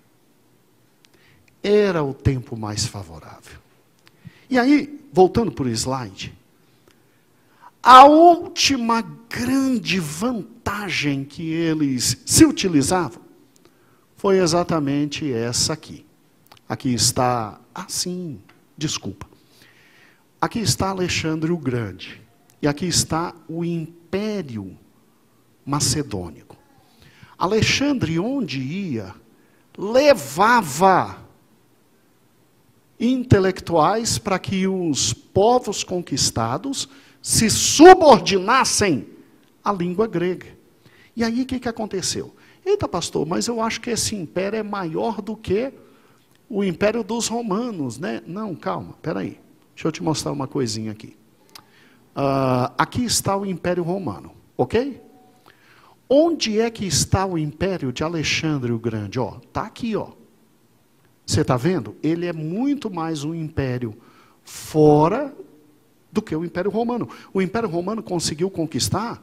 Era o tempo mais favorável. E aí, voltando para o slide, a última grande vantagem que eles se utilizavam foi exatamente essa aqui. Aqui está, desculpa. Aqui está Alexandre o Grande. E aqui está o Império Macedônico. Alexandre, onde ia, levava intelectuais para que os povos conquistados se subordinassem à língua grega. E aí o que aconteceu? Eita, pastor, mas eu acho que esse império é maior do que o império dos romanos, né? Não, calma, peraí. Deixa eu te mostrar uma coisinha aqui. Aqui está o Império Romano, ok? Onde é que está o império de Alexandre o Grande? Está aqui, ó. Você está vendo? Ele é muito mais um império fora do que o Império Romano. O Império Romano conseguiu conquistar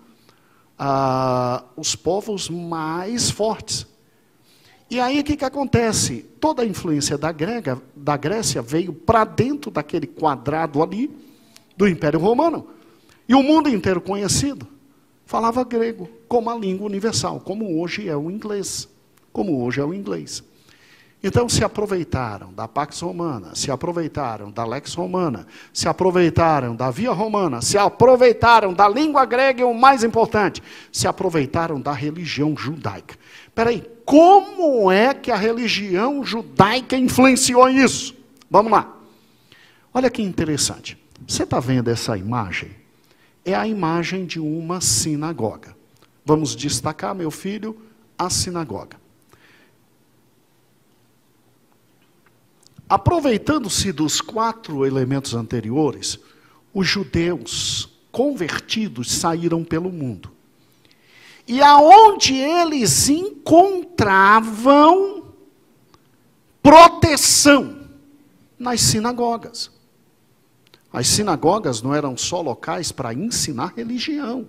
os povos mais fortes. E aí o que acontece? Toda a influência da Grécia veio para dentro daquele quadrado ali do Império Romano. E o mundo inteiro conhecido falava grego como a língua universal, como hoje é o inglês. Então se aproveitaram da Pax Romana, se aproveitaram da Lex Romana, se aproveitaram da Via Romana, se aproveitaram da língua grega e o mais importante, se aproveitaram da religião judaica. Espera aí, como é que a religião judaica influenciou isso? Vamos lá. Olha que interessante. Você está vendo essa imagem? É a imagem de uma sinagoga. Vamos destacar, meu filho, a sinagoga. Aproveitando-se dos 4 elementos anteriores, os judeus convertidos saíram pelo mundo. E aonde eles encontravam proteção? Nas sinagogas. As sinagogas não eram só locais para ensinar religião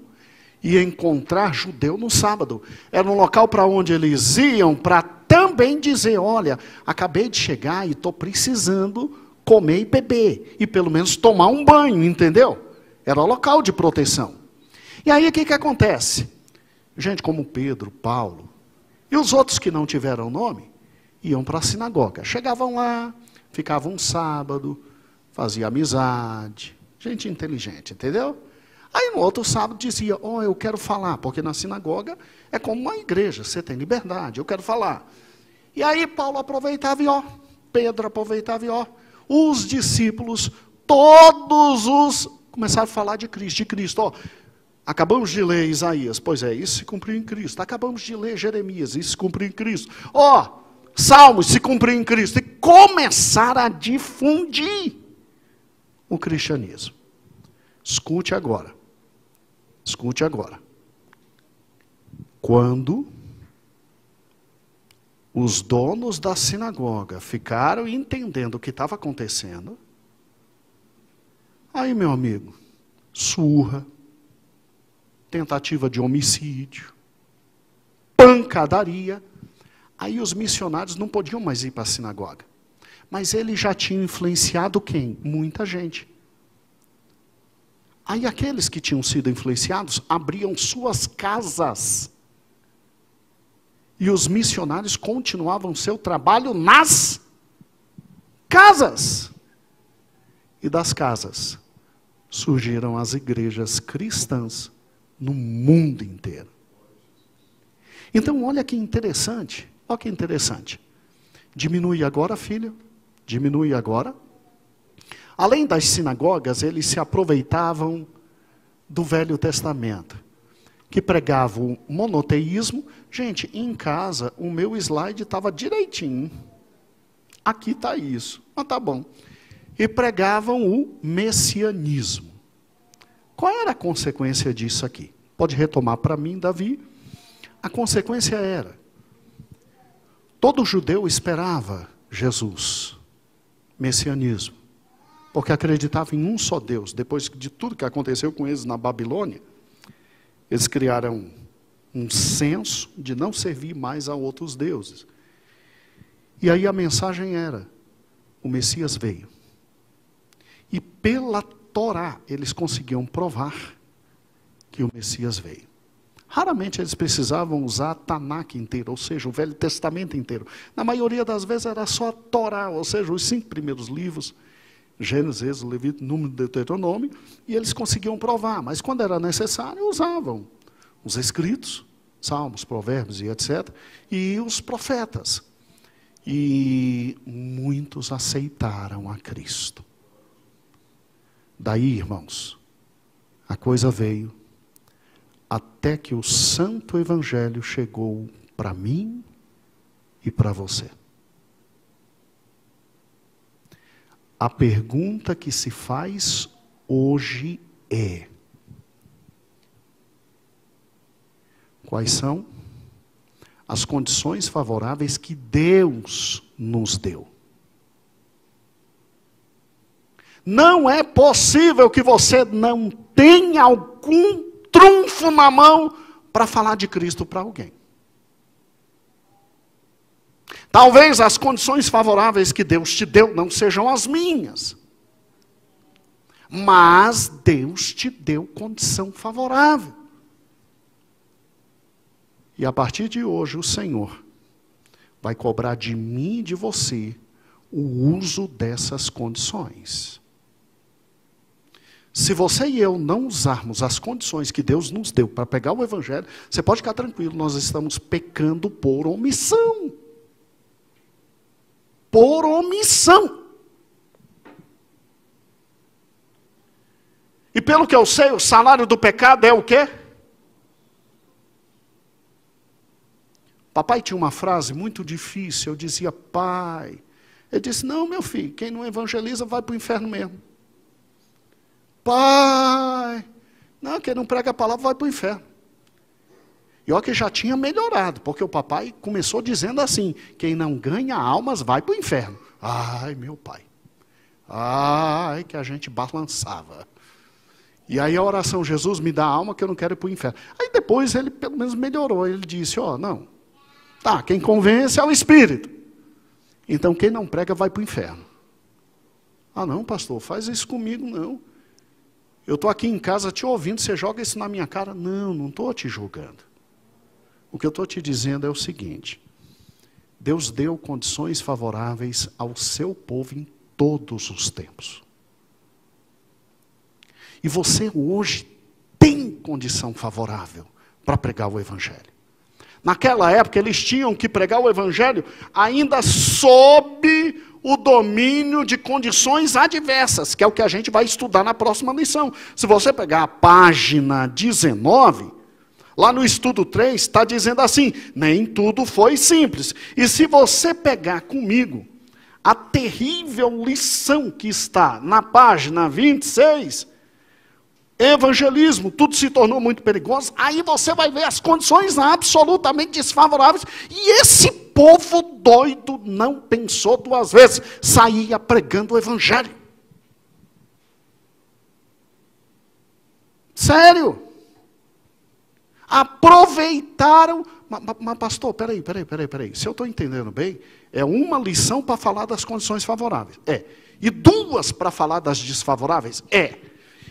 e encontrar judeu no sábado. Era um local para onde eles iam para também dizer, olha, acabei de chegar e estou precisando comer e beber. E pelo menos tomar um banho, entendeu? Era local de proteção. E aí o que acontece? Gente como Pedro, Paulo e os outros que não tiveram nome, iam para a sinagoga. Chegavam lá, ficavam um sábado, fazia amizade, gente inteligente, entendeu? Aí no outro sábado dizia, eu quero falar, porque na sinagoga é como uma igreja, você tem liberdade, eu quero falar. E aí Paulo aproveitava e Pedro aproveitava e os discípulos, todos começaram a falar de Cristo, acabamos de ler Isaías, pois é, isso se cumpriu em Cristo. Acabamos de ler Jeremias, isso se cumpriu em Cristo. Salmos se cumpriu em Cristo. E começaram a difundir o cristianismo. Escute agora. Quando os donos da sinagoga ficaram entendendo o que estava acontecendo, aí, meu amigo, surra, tentativa de homicídio, pancadaria. Aí os missionários não podiam mais ir para a sinagoga. Mas eles já tinham influenciado quem? Muita gente. Aí aqueles que tinham sido influenciados abriam suas casas. E os missionários continuavam seu trabalho nas casas. e das casas, surgiram as igrejas cristãs no mundo inteiro. Então, olha que interessante, olha que interessante. Diminui agora, filho, diminui agora. Além das sinagogas, eles se aproveitavam do Velho Testamento, que pregava o monoteísmo. Gente, em casa, o meu slide estava direitinho. Aqui está isso. Mas tá bom. E pregavam o messianismo. Qual era a consequência disso aqui? Pode retomar para mim, Davi. A consequência era, todo judeu esperava Jesus, messianismo, porque acreditava em um só Deus. Depois de tudo que aconteceu com eles na Babilônia, eles criaram um senso de não servir mais a outros deuses. E aí a mensagem era, o Messias veio. E pela Torá, eles conseguiam provar que o Messias veio. Raramente eles precisavam usar a Tanakh inteiro, ou seja, o Velho Testamento inteiro. Na maioria das vezes era só a Torá, ou seja, os 5 primeiros livros, Gênesis, Êxodo, Levítico, Número, Deuteronômio, e eles conseguiam provar, mas quando era necessário, usavam os escritos, Salmos, Provérbios e etc., e os profetas. E muitos aceitaram a Cristo. Daí, irmãos, a coisa veio até que o Santo Evangelho chegou para mim e para você. A pergunta que se faz hoje é: quais são as condições favoráveis que Deus nos deu? Não é possível que você não tenha algum trunfo na mão para falar de Cristo para alguém. Talvez as condições favoráveis que Deus te deu não sejam as minhas. Mas Deus te deu condição favorável. E a partir de hoje o Senhor vai cobrar de mim e de você o uso dessas condições. Se você e eu não usarmos as condições que Deus nos deu para pegar o Evangelho, você pode ficar tranquilo, nós estamos pecando por omissão. Por omissão. E pelo que eu sei, o salário do pecado é o quê? Papai tinha uma frase muito difícil, eu dizia, pai. Ele disse, não, meu filho, quem não evangeliza vai para o inferno mesmo. Pai, não, quem não prega a palavra vai para o inferno. E olha que já tinha melhorado, porque o papai começou dizendo assim, quem não ganha almas vai para o inferno. Ai, meu pai. Ai, que a gente balançava. E aí a oração, Jesus me dá alma que eu não quero ir para o inferno. Aí depois ele pelo menos melhorou, ele disse, não, tá, quem convence é o Espírito. Então quem não prega vai para o inferno. Ah não, pastor, faz isso comigo não. Eu estou aqui em casa te ouvindo, você joga isso na minha cara. Não, não estou te julgando. O que eu estou te dizendo é o seguinte. Deus deu condições favoráveis ao seu povo em todos os tempos. E você hoje tem condição favorável para pregar o Evangelho. Naquela época eles tinham que pregar o Evangelho ainda sob o domínio de condições adversas, que é o que a gente vai estudar na próxima lição. Se você pegar a página 19, lá no estudo 3, está dizendo assim, nem tudo foi simples. E se você pegar comigo a terrível lição que está na página 26, evangelismo, tudo se tornou muito perigoso, aí você vai ver as condições absolutamente desfavoráveis, e esse povo doido não pensou 2 vezes, saía pregando o Evangelho. Sério. Aproveitaram, mas pastor, peraí, se eu estou entendendo bem, é uma lição para falar das condições favoráveis, e 2 para falar das desfavoráveis,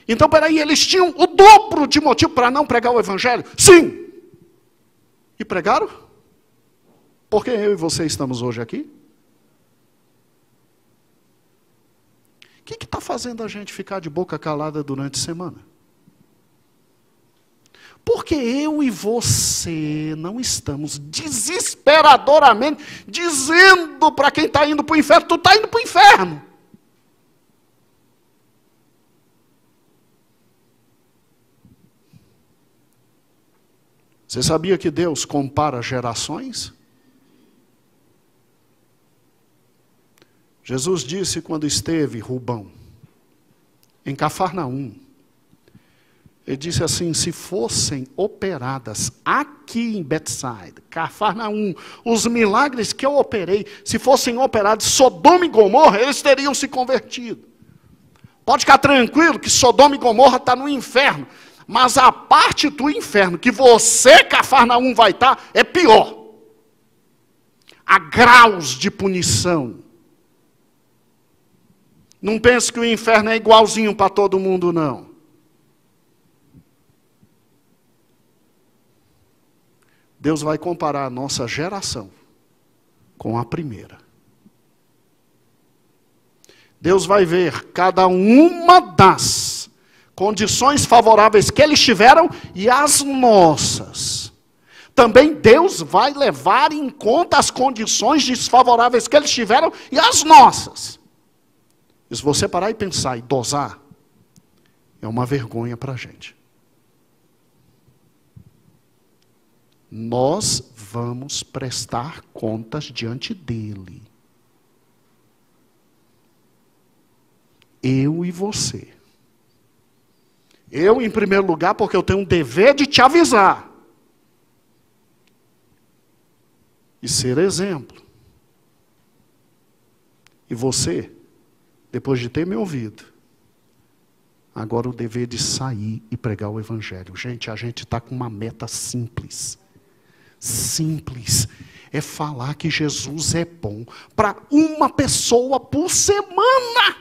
Então, peraí, eles tinham o dobro de motivo para não pregar o Evangelho? Sim! E pregaram? Por que eu e você estamos hoje aqui? O que está fazendo a gente ficar de boca calada durante a semana? Porque eu e você não estamos desesperadoramente dizendo para quem está indo para o inferno, tu está indo para o inferno. Você sabia que Deus compara gerações? Jesus disse quando esteve, Rubão, em Cafarnaum, ele disse assim, se fossem operadas aqui em Betsaida, Cafarnaum, os milagres que eu operei, se fossem operados Sodoma e Gomorra, eles teriam se convertido. Pode ficar tranquilo que Sodoma e Gomorra está no inferno, mas a parte do inferno que você, Cafarnaum, vai estar, é pior. Há graus de punição. Não pense que o inferno é igualzinho para todo mundo, não. Deus vai comparar a nossa geração com a primeira. Deus vai ver cada uma das condições favoráveis que eles tiveram e as nossas. Também Deus vai levar em conta as condições desfavoráveis que eles tiveram e as nossas. E se você parar e pensar e dosar, é uma vergonha para a gente. Nós vamos prestar contas diante dele. Eu e você. Eu, em primeiro lugar, porque eu tenho um dever de te avisar. E ser exemplo. E você, depois de ter me ouvido, agora o dever de sair e pregar o evangelho. Gente, a gente está com uma meta simples. Simples. É falar que Jesus é bom para uma pessoa por semana.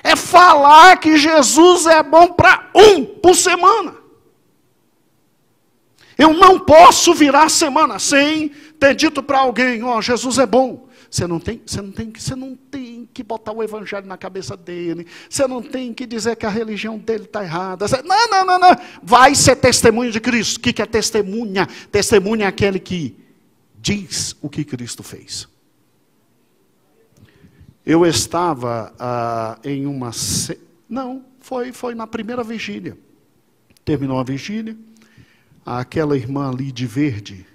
É falar que Jesus é bom para um por semana. Eu não posso virar a semana sem ter dito para alguém, ó, Jesus é bom. Você não tem que botar o evangelho na cabeça dele. Você não tem que dizer que a religião dele está errada. Não. Vai ser testemunho de Cristo. O que é testemunha? Testemunha é aquele que diz o que Cristo fez. Eu estava em uma... Não, foi na primeira vigília. Terminou a vigília. Aquela irmã ali de verde,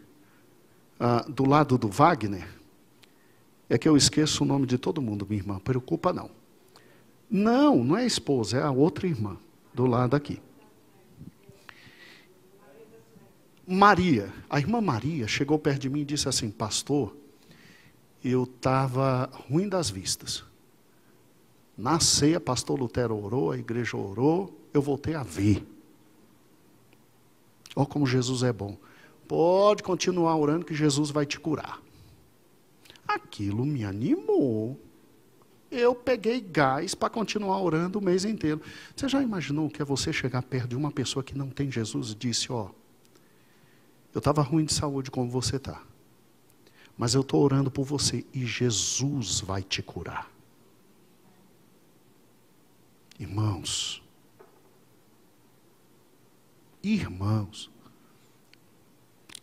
do lado do Wagner, é que eu esqueço o nome de todo mundo, minha irmã, preocupa não. Não é a esposa, é a outra irmã, do lado aqui. Maria, a irmã Maria chegou perto de mim e disse assim, pastor, eu estava ruim das vistas. Na ceia, pastor Lutero orou, a igreja orou, eu voltei a ver. Olha como Jesus é bom. Pode continuar orando que Jesus vai te curar. Aquilo me animou. Eu peguei gás para continuar orando o mês inteiro. Você já imaginou o que é você chegar perto de uma pessoa que não tem Jesus e disse, ó, eu estava ruim de saúde como você está, mas eu estou orando por você e Jesus vai te curar. Irmãos,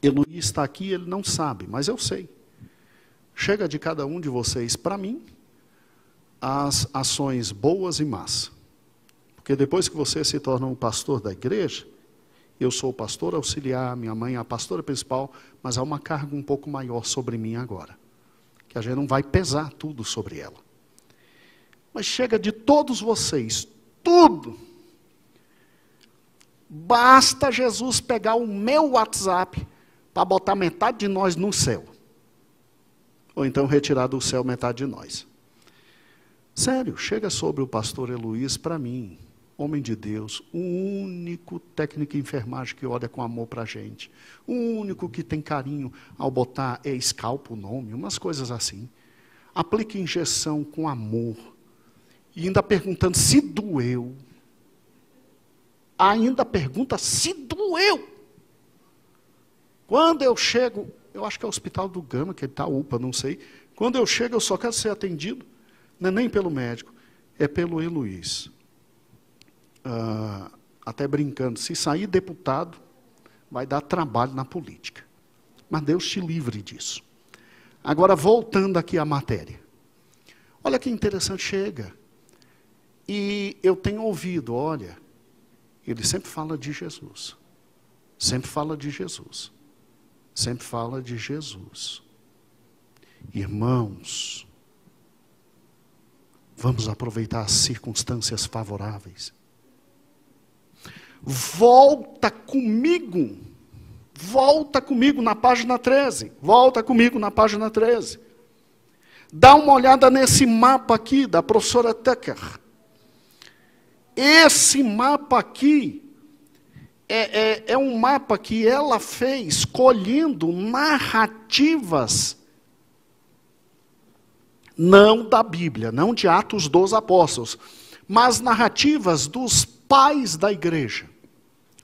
ele não está aqui, ele não sabe, mas eu sei. Chega de cada um de vocês para mim as ações boas e más. Porque depois que você se torna um pastor da igreja, eu sou o pastor auxiliar, minha mãe é a pastora principal, mas há uma carga um pouco maior sobre mim agora. Que a gente não vai pesar tudo sobre ela. Mas chega de todos vocês, tudo. Basta Jesus pegar o meu WhatsApp para botar metade de nós no céu. Ou então retirar do céu metade de nós. Sério, chega sobre o pastor Heloís para mim, homem de Deus, o único técnico de enfermagem que olha com amor para a gente, o único que tem carinho ao botar escalpo o nome, umas coisas assim. Aplica injeção com amor. E ainda perguntando se doeu. Ainda pergunta se doeu. Quando eu chego, eu acho que é o Hospital do Gama, que ele está UPA, não sei. Quando eu chego, eu só quero ser atendido. Não é nem pelo médico, é pelo Heloís. Até brincando, se sair deputado, vai dar trabalho na política. Mas Deus te livre disso. Agora, voltando aqui à matéria. Olha que interessante, chega. E eu tenho ouvido, olha, ele sempre fala de Jesus. Sempre fala de Jesus. Sempre fala de Jesus. Irmãos, vamos aproveitar as circunstâncias favoráveis. Volta comigo na página 13. Volta comigo na página 13. Dá uma olhada nesse mapa aqui da professora Tucker. Esse mapa aqui é um mapa que ela fez colhendo narrativas, não da Bíblia, não de Atos dos Apóstolos, mas narrativas dos pais da igreja.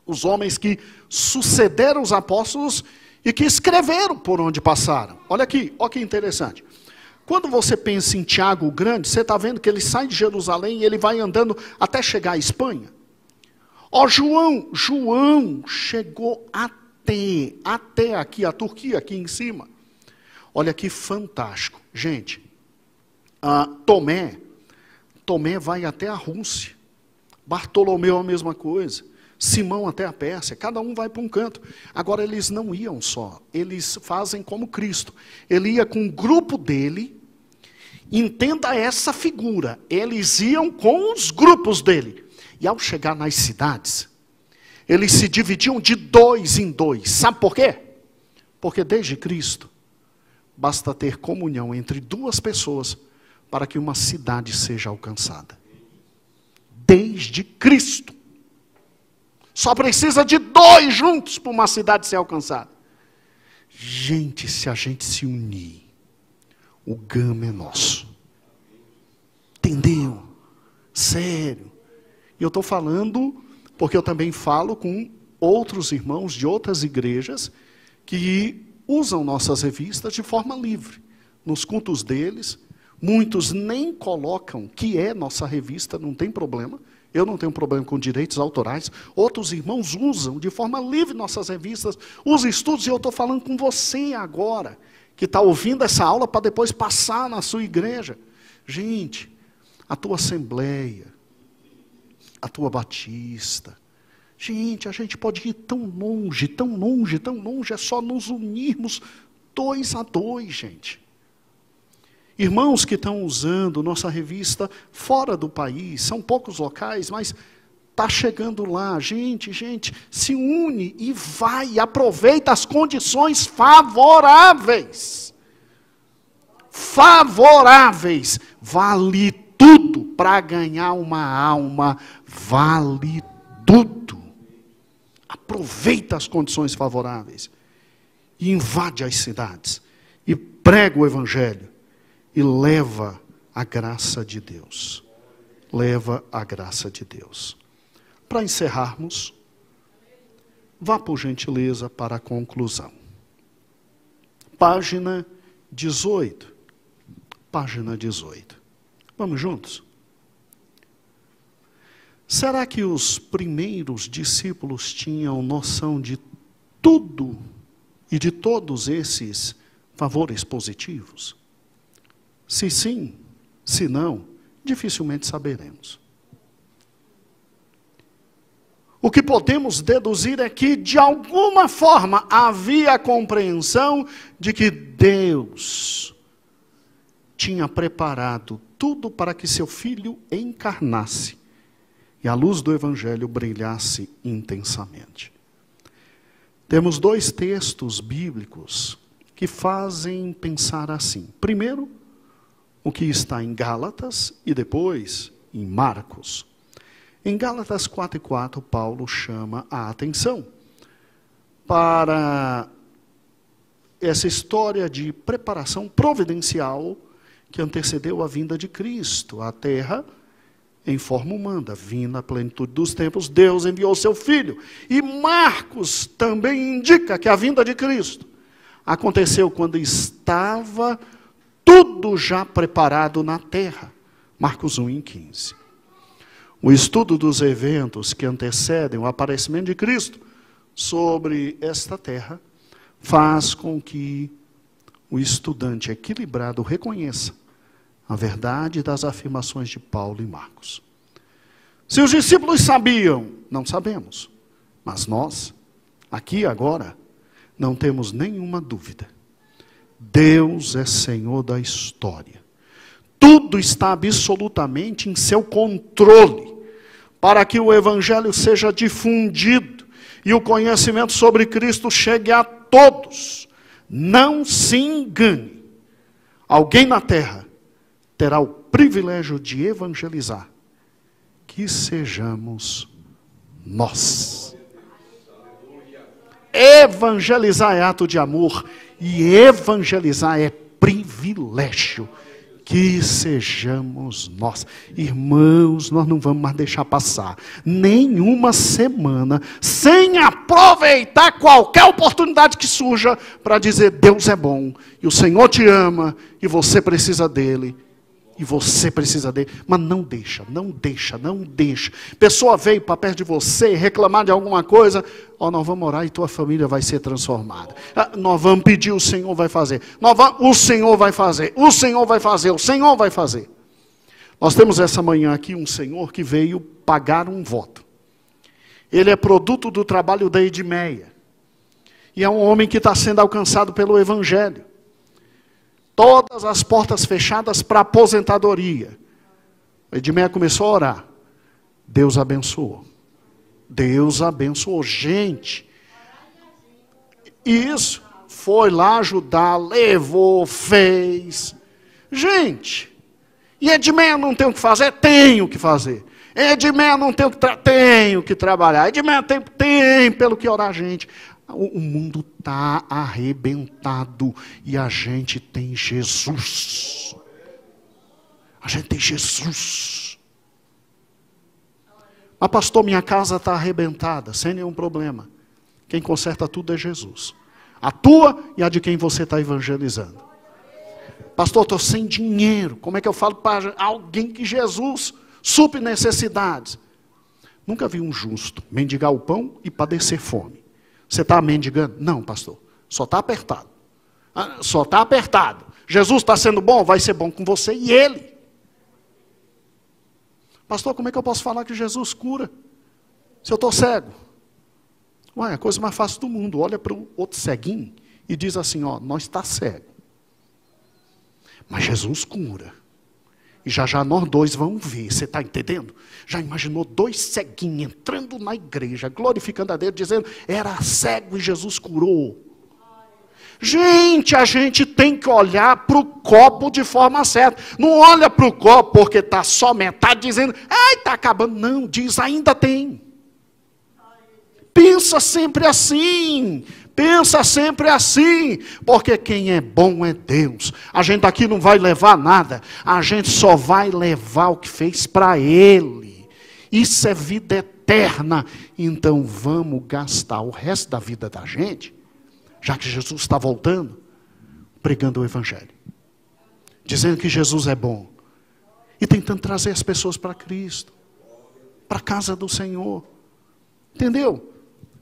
Os homens que sucederam os apóstolos e que escreveram por onde passaram. Olha aqui, olha que interessante. Quando você pensa em Tiago o Grande, você está vendo que ele sai de Jerusalém e ele vai andando até chegar à Espanha. Ó, João chegou até aqui, a Turquia, aqui em cima. Olha que fantástico. Gente, Tomé vai até a Rússia. Bartolomeu a mesma coisa. Simão até a Pérsia, cada um vai para um canto. Agora, eles não iam só, eles fazem como Cristo. Ele ia com o grupo dele, entenda essa figura, eles iam com os grupos dele. E ao chegar nas cidades, eles se dividiam de 2 em 2. Sabe por quê? Porque desde Cristo, basta ter comunhão entre 2 pessoas para que uma cidade seja alcançada. Desde Cristo. Só precisa de 2 juntos para uma cidade ser alcançada. Gente, se a gente se unir, o gama é nosso. Entendeu? Sério. E eu estou falando porque eu também falo com outros irmãos de outras igrejas que usam nossas revistas de forma livre. Nos cultos deles, muitos nem colocam que é nossa revista, não tem problema. Eu não tenho problema com direitos autorais. Outros irmãos usam de forma livre nossas revistas, os estudos, e eu estou falando com você agora, que está ouvindo essa aula para depois passar na sua igreja. Gente, a tua assembleia, a tua batista, gente, a gente pode ir tão longe, tão longe, tão longe, é só nos unirmos 2 a 2, gente. Irmãos que estão usando nossa revista fora do país, são poucos locais, mas está chegando lá. Gente, se une e vai, aproveita as condições favoráveis. Favoráveis. Vale tudo para ganhar uma alma, vale tudo. Aproveita as condições favoráveis. E invade as cidades. E prega o evangelho. E leva a graça de Deus. Leva a graça de Deus. Para encerrarmos, vá por gentileza para a conclusão. Página 18. Página 18. Vamos juntos? Será que os primeiros discípulos tinham noção de tudo e de todos esses favores positivos? Se sim, se não, dificilmente saberemos. O que podemos deduzir é que, de alguma forma, havia a compreensão de que Deus tinha preparado tudo para que seu Filho encarnasse e a luz do Evangelho brilhasse intensamente. Temos 2 textos bíblicos que fazem pensar assim. Primeiro, o que está em Gálatas e depois em Marcos. Em Gálatas 4:4, Paulo chama a atenção para essa história de preparação providencial que antecedeu a vinda de Cristo à terra em forma humana. Vindo a plenitude dos tempos, Deus enviou seu Filho. E Marcos também indica que a vinda de Cristo aconteceu quando estava tudo já preparado na terra. Marcos 1:15. O estudo dos eventos que antecedem o aparecimento de Cristo sobre esta terra faz com que o estudante equilibrado reconheça a verdade das afirmações de Paulo e Marcos. Se os discípulos sabiam, não sabemos, mas nós, aqui agora, não temos nenhuma dúvida. Deus é Senhor da história. Tudo está absolutamente em seu controle, para que o Evangelho seja difundido e o conhecimento sobre Cristo chegue a todos. Não se engane. Alguém na terra terá o privilégio de evangelizar. Que sejamos nós. Evangelizar é ato de amor e evangelizar é privilégio. Que sejamos nós. Irmãos, nós não vamos mais deixar passar nenhuma semana sem aproveitar qualquer oportunidade que surja para dizer: Deus é bom, e o Senhor te ama, e você precisa dele. E você precisa dele. Mas não deixa. Pessoa veio para perto de você reclamar de alguma coisa. Nós vamos orar e tua família vai ser transformada. Nós vamos pedir, o Senhor vai fazer. O Senhor vai fazer. O Senhor vai fazer. O Senhor vai fazer. Nós temos essa manhã aqui um senhor que veio pagar um voto. Ele é produto do trabalho da Edmeia. E é um homem que está sendo alcançado pelo Evangelho. Todas as portas fechadas para aposentadoria. Edmeia começou a orar. Deus abençoou. Deus abençoou. Gente. Isso. Foi lá ajudar, levou, fez. Gente. E Edmeia não tem o que fazer? Tenho que fazer. Edmeia não tem o que tenho que trabalhar. Edmeia tem pelo que orar, gente. O mundo está arrebentado e a gente tem Jesus. A gente tem Jesus. Mas pastor, minha casa está arrebentada, sem nenhum problema. Quem conserta tudo é Jesus. A tua e a de quem você está evangelizando. Pastor, estou sem dinheiro. Como é que eu falo para alguém que Jesus supre necessidades? Nunca vi um justo mendigar o pão e padecer fome. Você está mendigando? Não, pastor. Só está apertado. Só está apertado. Jesus está sendo bom? Vai ser bom com você e ele. Pastor, como é que eu posso falar que Jesus cura? Se eu estou cego. Ué, é a coisa mais fácil do mundo. Olha para o outro ceguinho e diz assim, nós está cego. Mas Jesus cura. E já nós dois vamos ver, você está entendendo? Já imaginou dois ceguinhos entrando na igreja, glorificando a Deus, dizendo, era cego e Jesus curou. Gente, a gente tem que olhar para o copo de forma certa. Não olha para o copo porque está só metade, dizendo, ai, está acabando. Não, diz, ainda tem. Pensa sempre assim. Pensa sempre assim, porque quem é bom é Deus. A gente aqui não vai levar nada, a gente só vai levar o que fez para Ele. Isso é vida eterna. Então vamos gastar o resto da vida da gente, já que Jesus está voltando, pregando o Evangelho. Dizendo que Jesus é bom. E tentando trazer as pessoas para Cristo, para a casa do Senhor. Entendeu?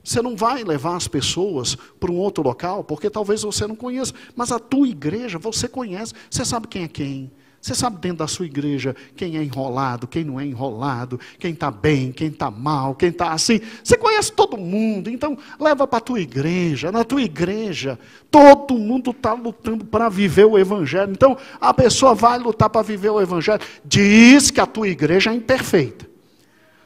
Você não vai levar as pessoas para um outro local, porque talvez você não conheça. Mas a tua igreja, você conhece. Você sabe quem é quem. Você sabe dentro da sua igreja quem é enrolado, quem não é enrolado, quem está bem, quem está mal, quem está assim. Você conhece todo mundo, então leva para a tua igreja. Na tua igreja, todo mundo está lutando para viver o Evangelho. Então, a pessoa vai lutar para viver o Evangelho. Diz que a tua igreja é imperfeita.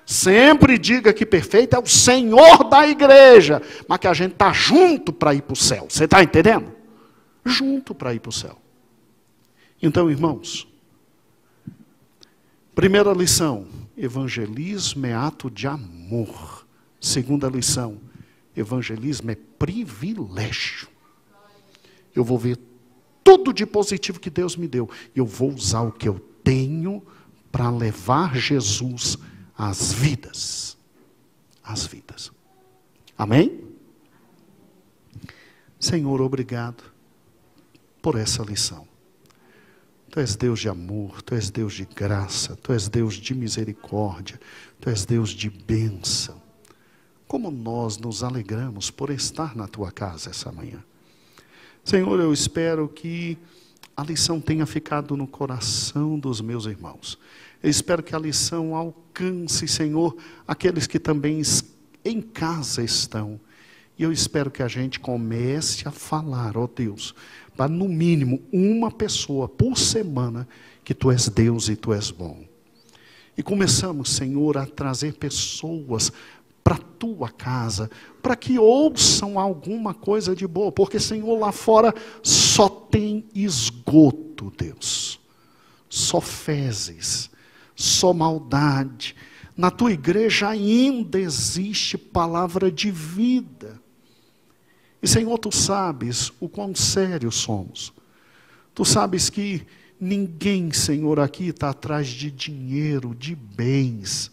Sempre diga que perfeito é o Senhor da igreja, mas que a gente está junto para ir para o céu. Você está entendendo? Junto para ir para o céu. Então, irmãos, primeira lição, evangelismo é ato de amor. Segunda lição, evangelismo é privilégio. Eu vou ver tudo de positivo que Deus me deu, e eu vou usar o que eu tenho para levar Jesus às vidas. Às vidas. Amém? Senhor, obrigado por essa lição. Tu és Deus de amor, Tu és Deus de graça, Tu és Deus de misericórdia, Tu és Deus de bênção. Como nós nos alegramos por estar na Tua casa essa manhã. Senhor, eu espero que a lição tenha ficado no coração dos meus irmãos. Eu espero que a lição alcance, Senhor, aqueles que também em casa estão. E eu espero que a gente comece a falar, ó Deus, para no mínimo uma pessoa por semana que Tu és Deus e Tu és bom. E começamos, Senhor, a trazer pessoas para a Tua casa, para que ouçam alguma coisa de boa, porque, Senhor, lá fora só tem esgoto, Deus, só fezes, só maldade. Na Tua igreja ainda existe palavra de vida. E, Senhor, Tu sabes o quão sérios somos. Tu sabes que ninguém, Senhor, aqui está atrás de dinheiro, de bens.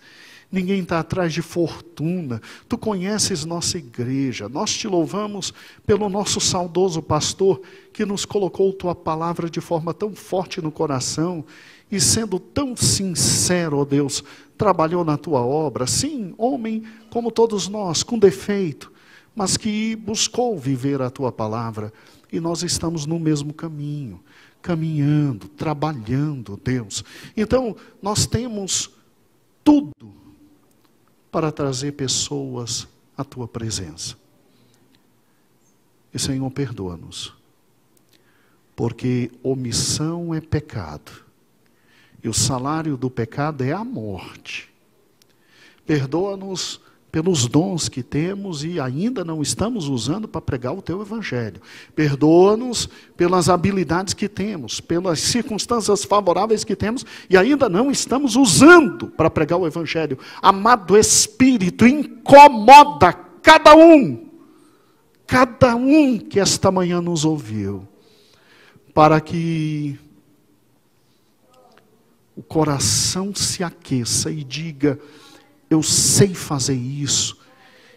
Ninguém está atrás de fortuna. Tu conheces nossa igreja. Nós Te louvamos pelo nosso saudoso pastor que nos colocou Tua palavra de forma tão forte no coração e sendo tão sincero, ó Deus, trabalhou na Tua obra. Sim, homem como todos nós, com defeito, mas que buscou viver a Tua palavra. E nós estamos no mesmo caminho, caminhando, trabalhando, Deus. Então, nós temos tudo para trazer pessoas à Tua presença. E, Senhor, perdoa-nos, porque omissão é pecado, e o salário do pecado é a morte. Perdoa-nos pelos dons que temos e ainda não estamos usando para pregar o Teu Evangelho. Perdoa-nos pelas habilidades que temos, pelas circunstâncias favoráveis que temos e ainda não estamos usando para pregar o Evangelho. Amado Espírito, incomoda cada um que esta manhã nos ouviu, para que o coração se aqueça e diga: eu sei fazer isso.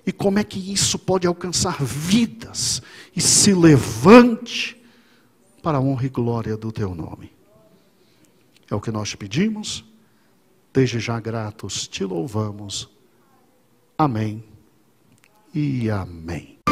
E como é que isso pode alcançar vidas? E se levante para a honra e glória do Teu nome. É o que nós te pedimos. Desde já gratos te louvamos. Amém e amém.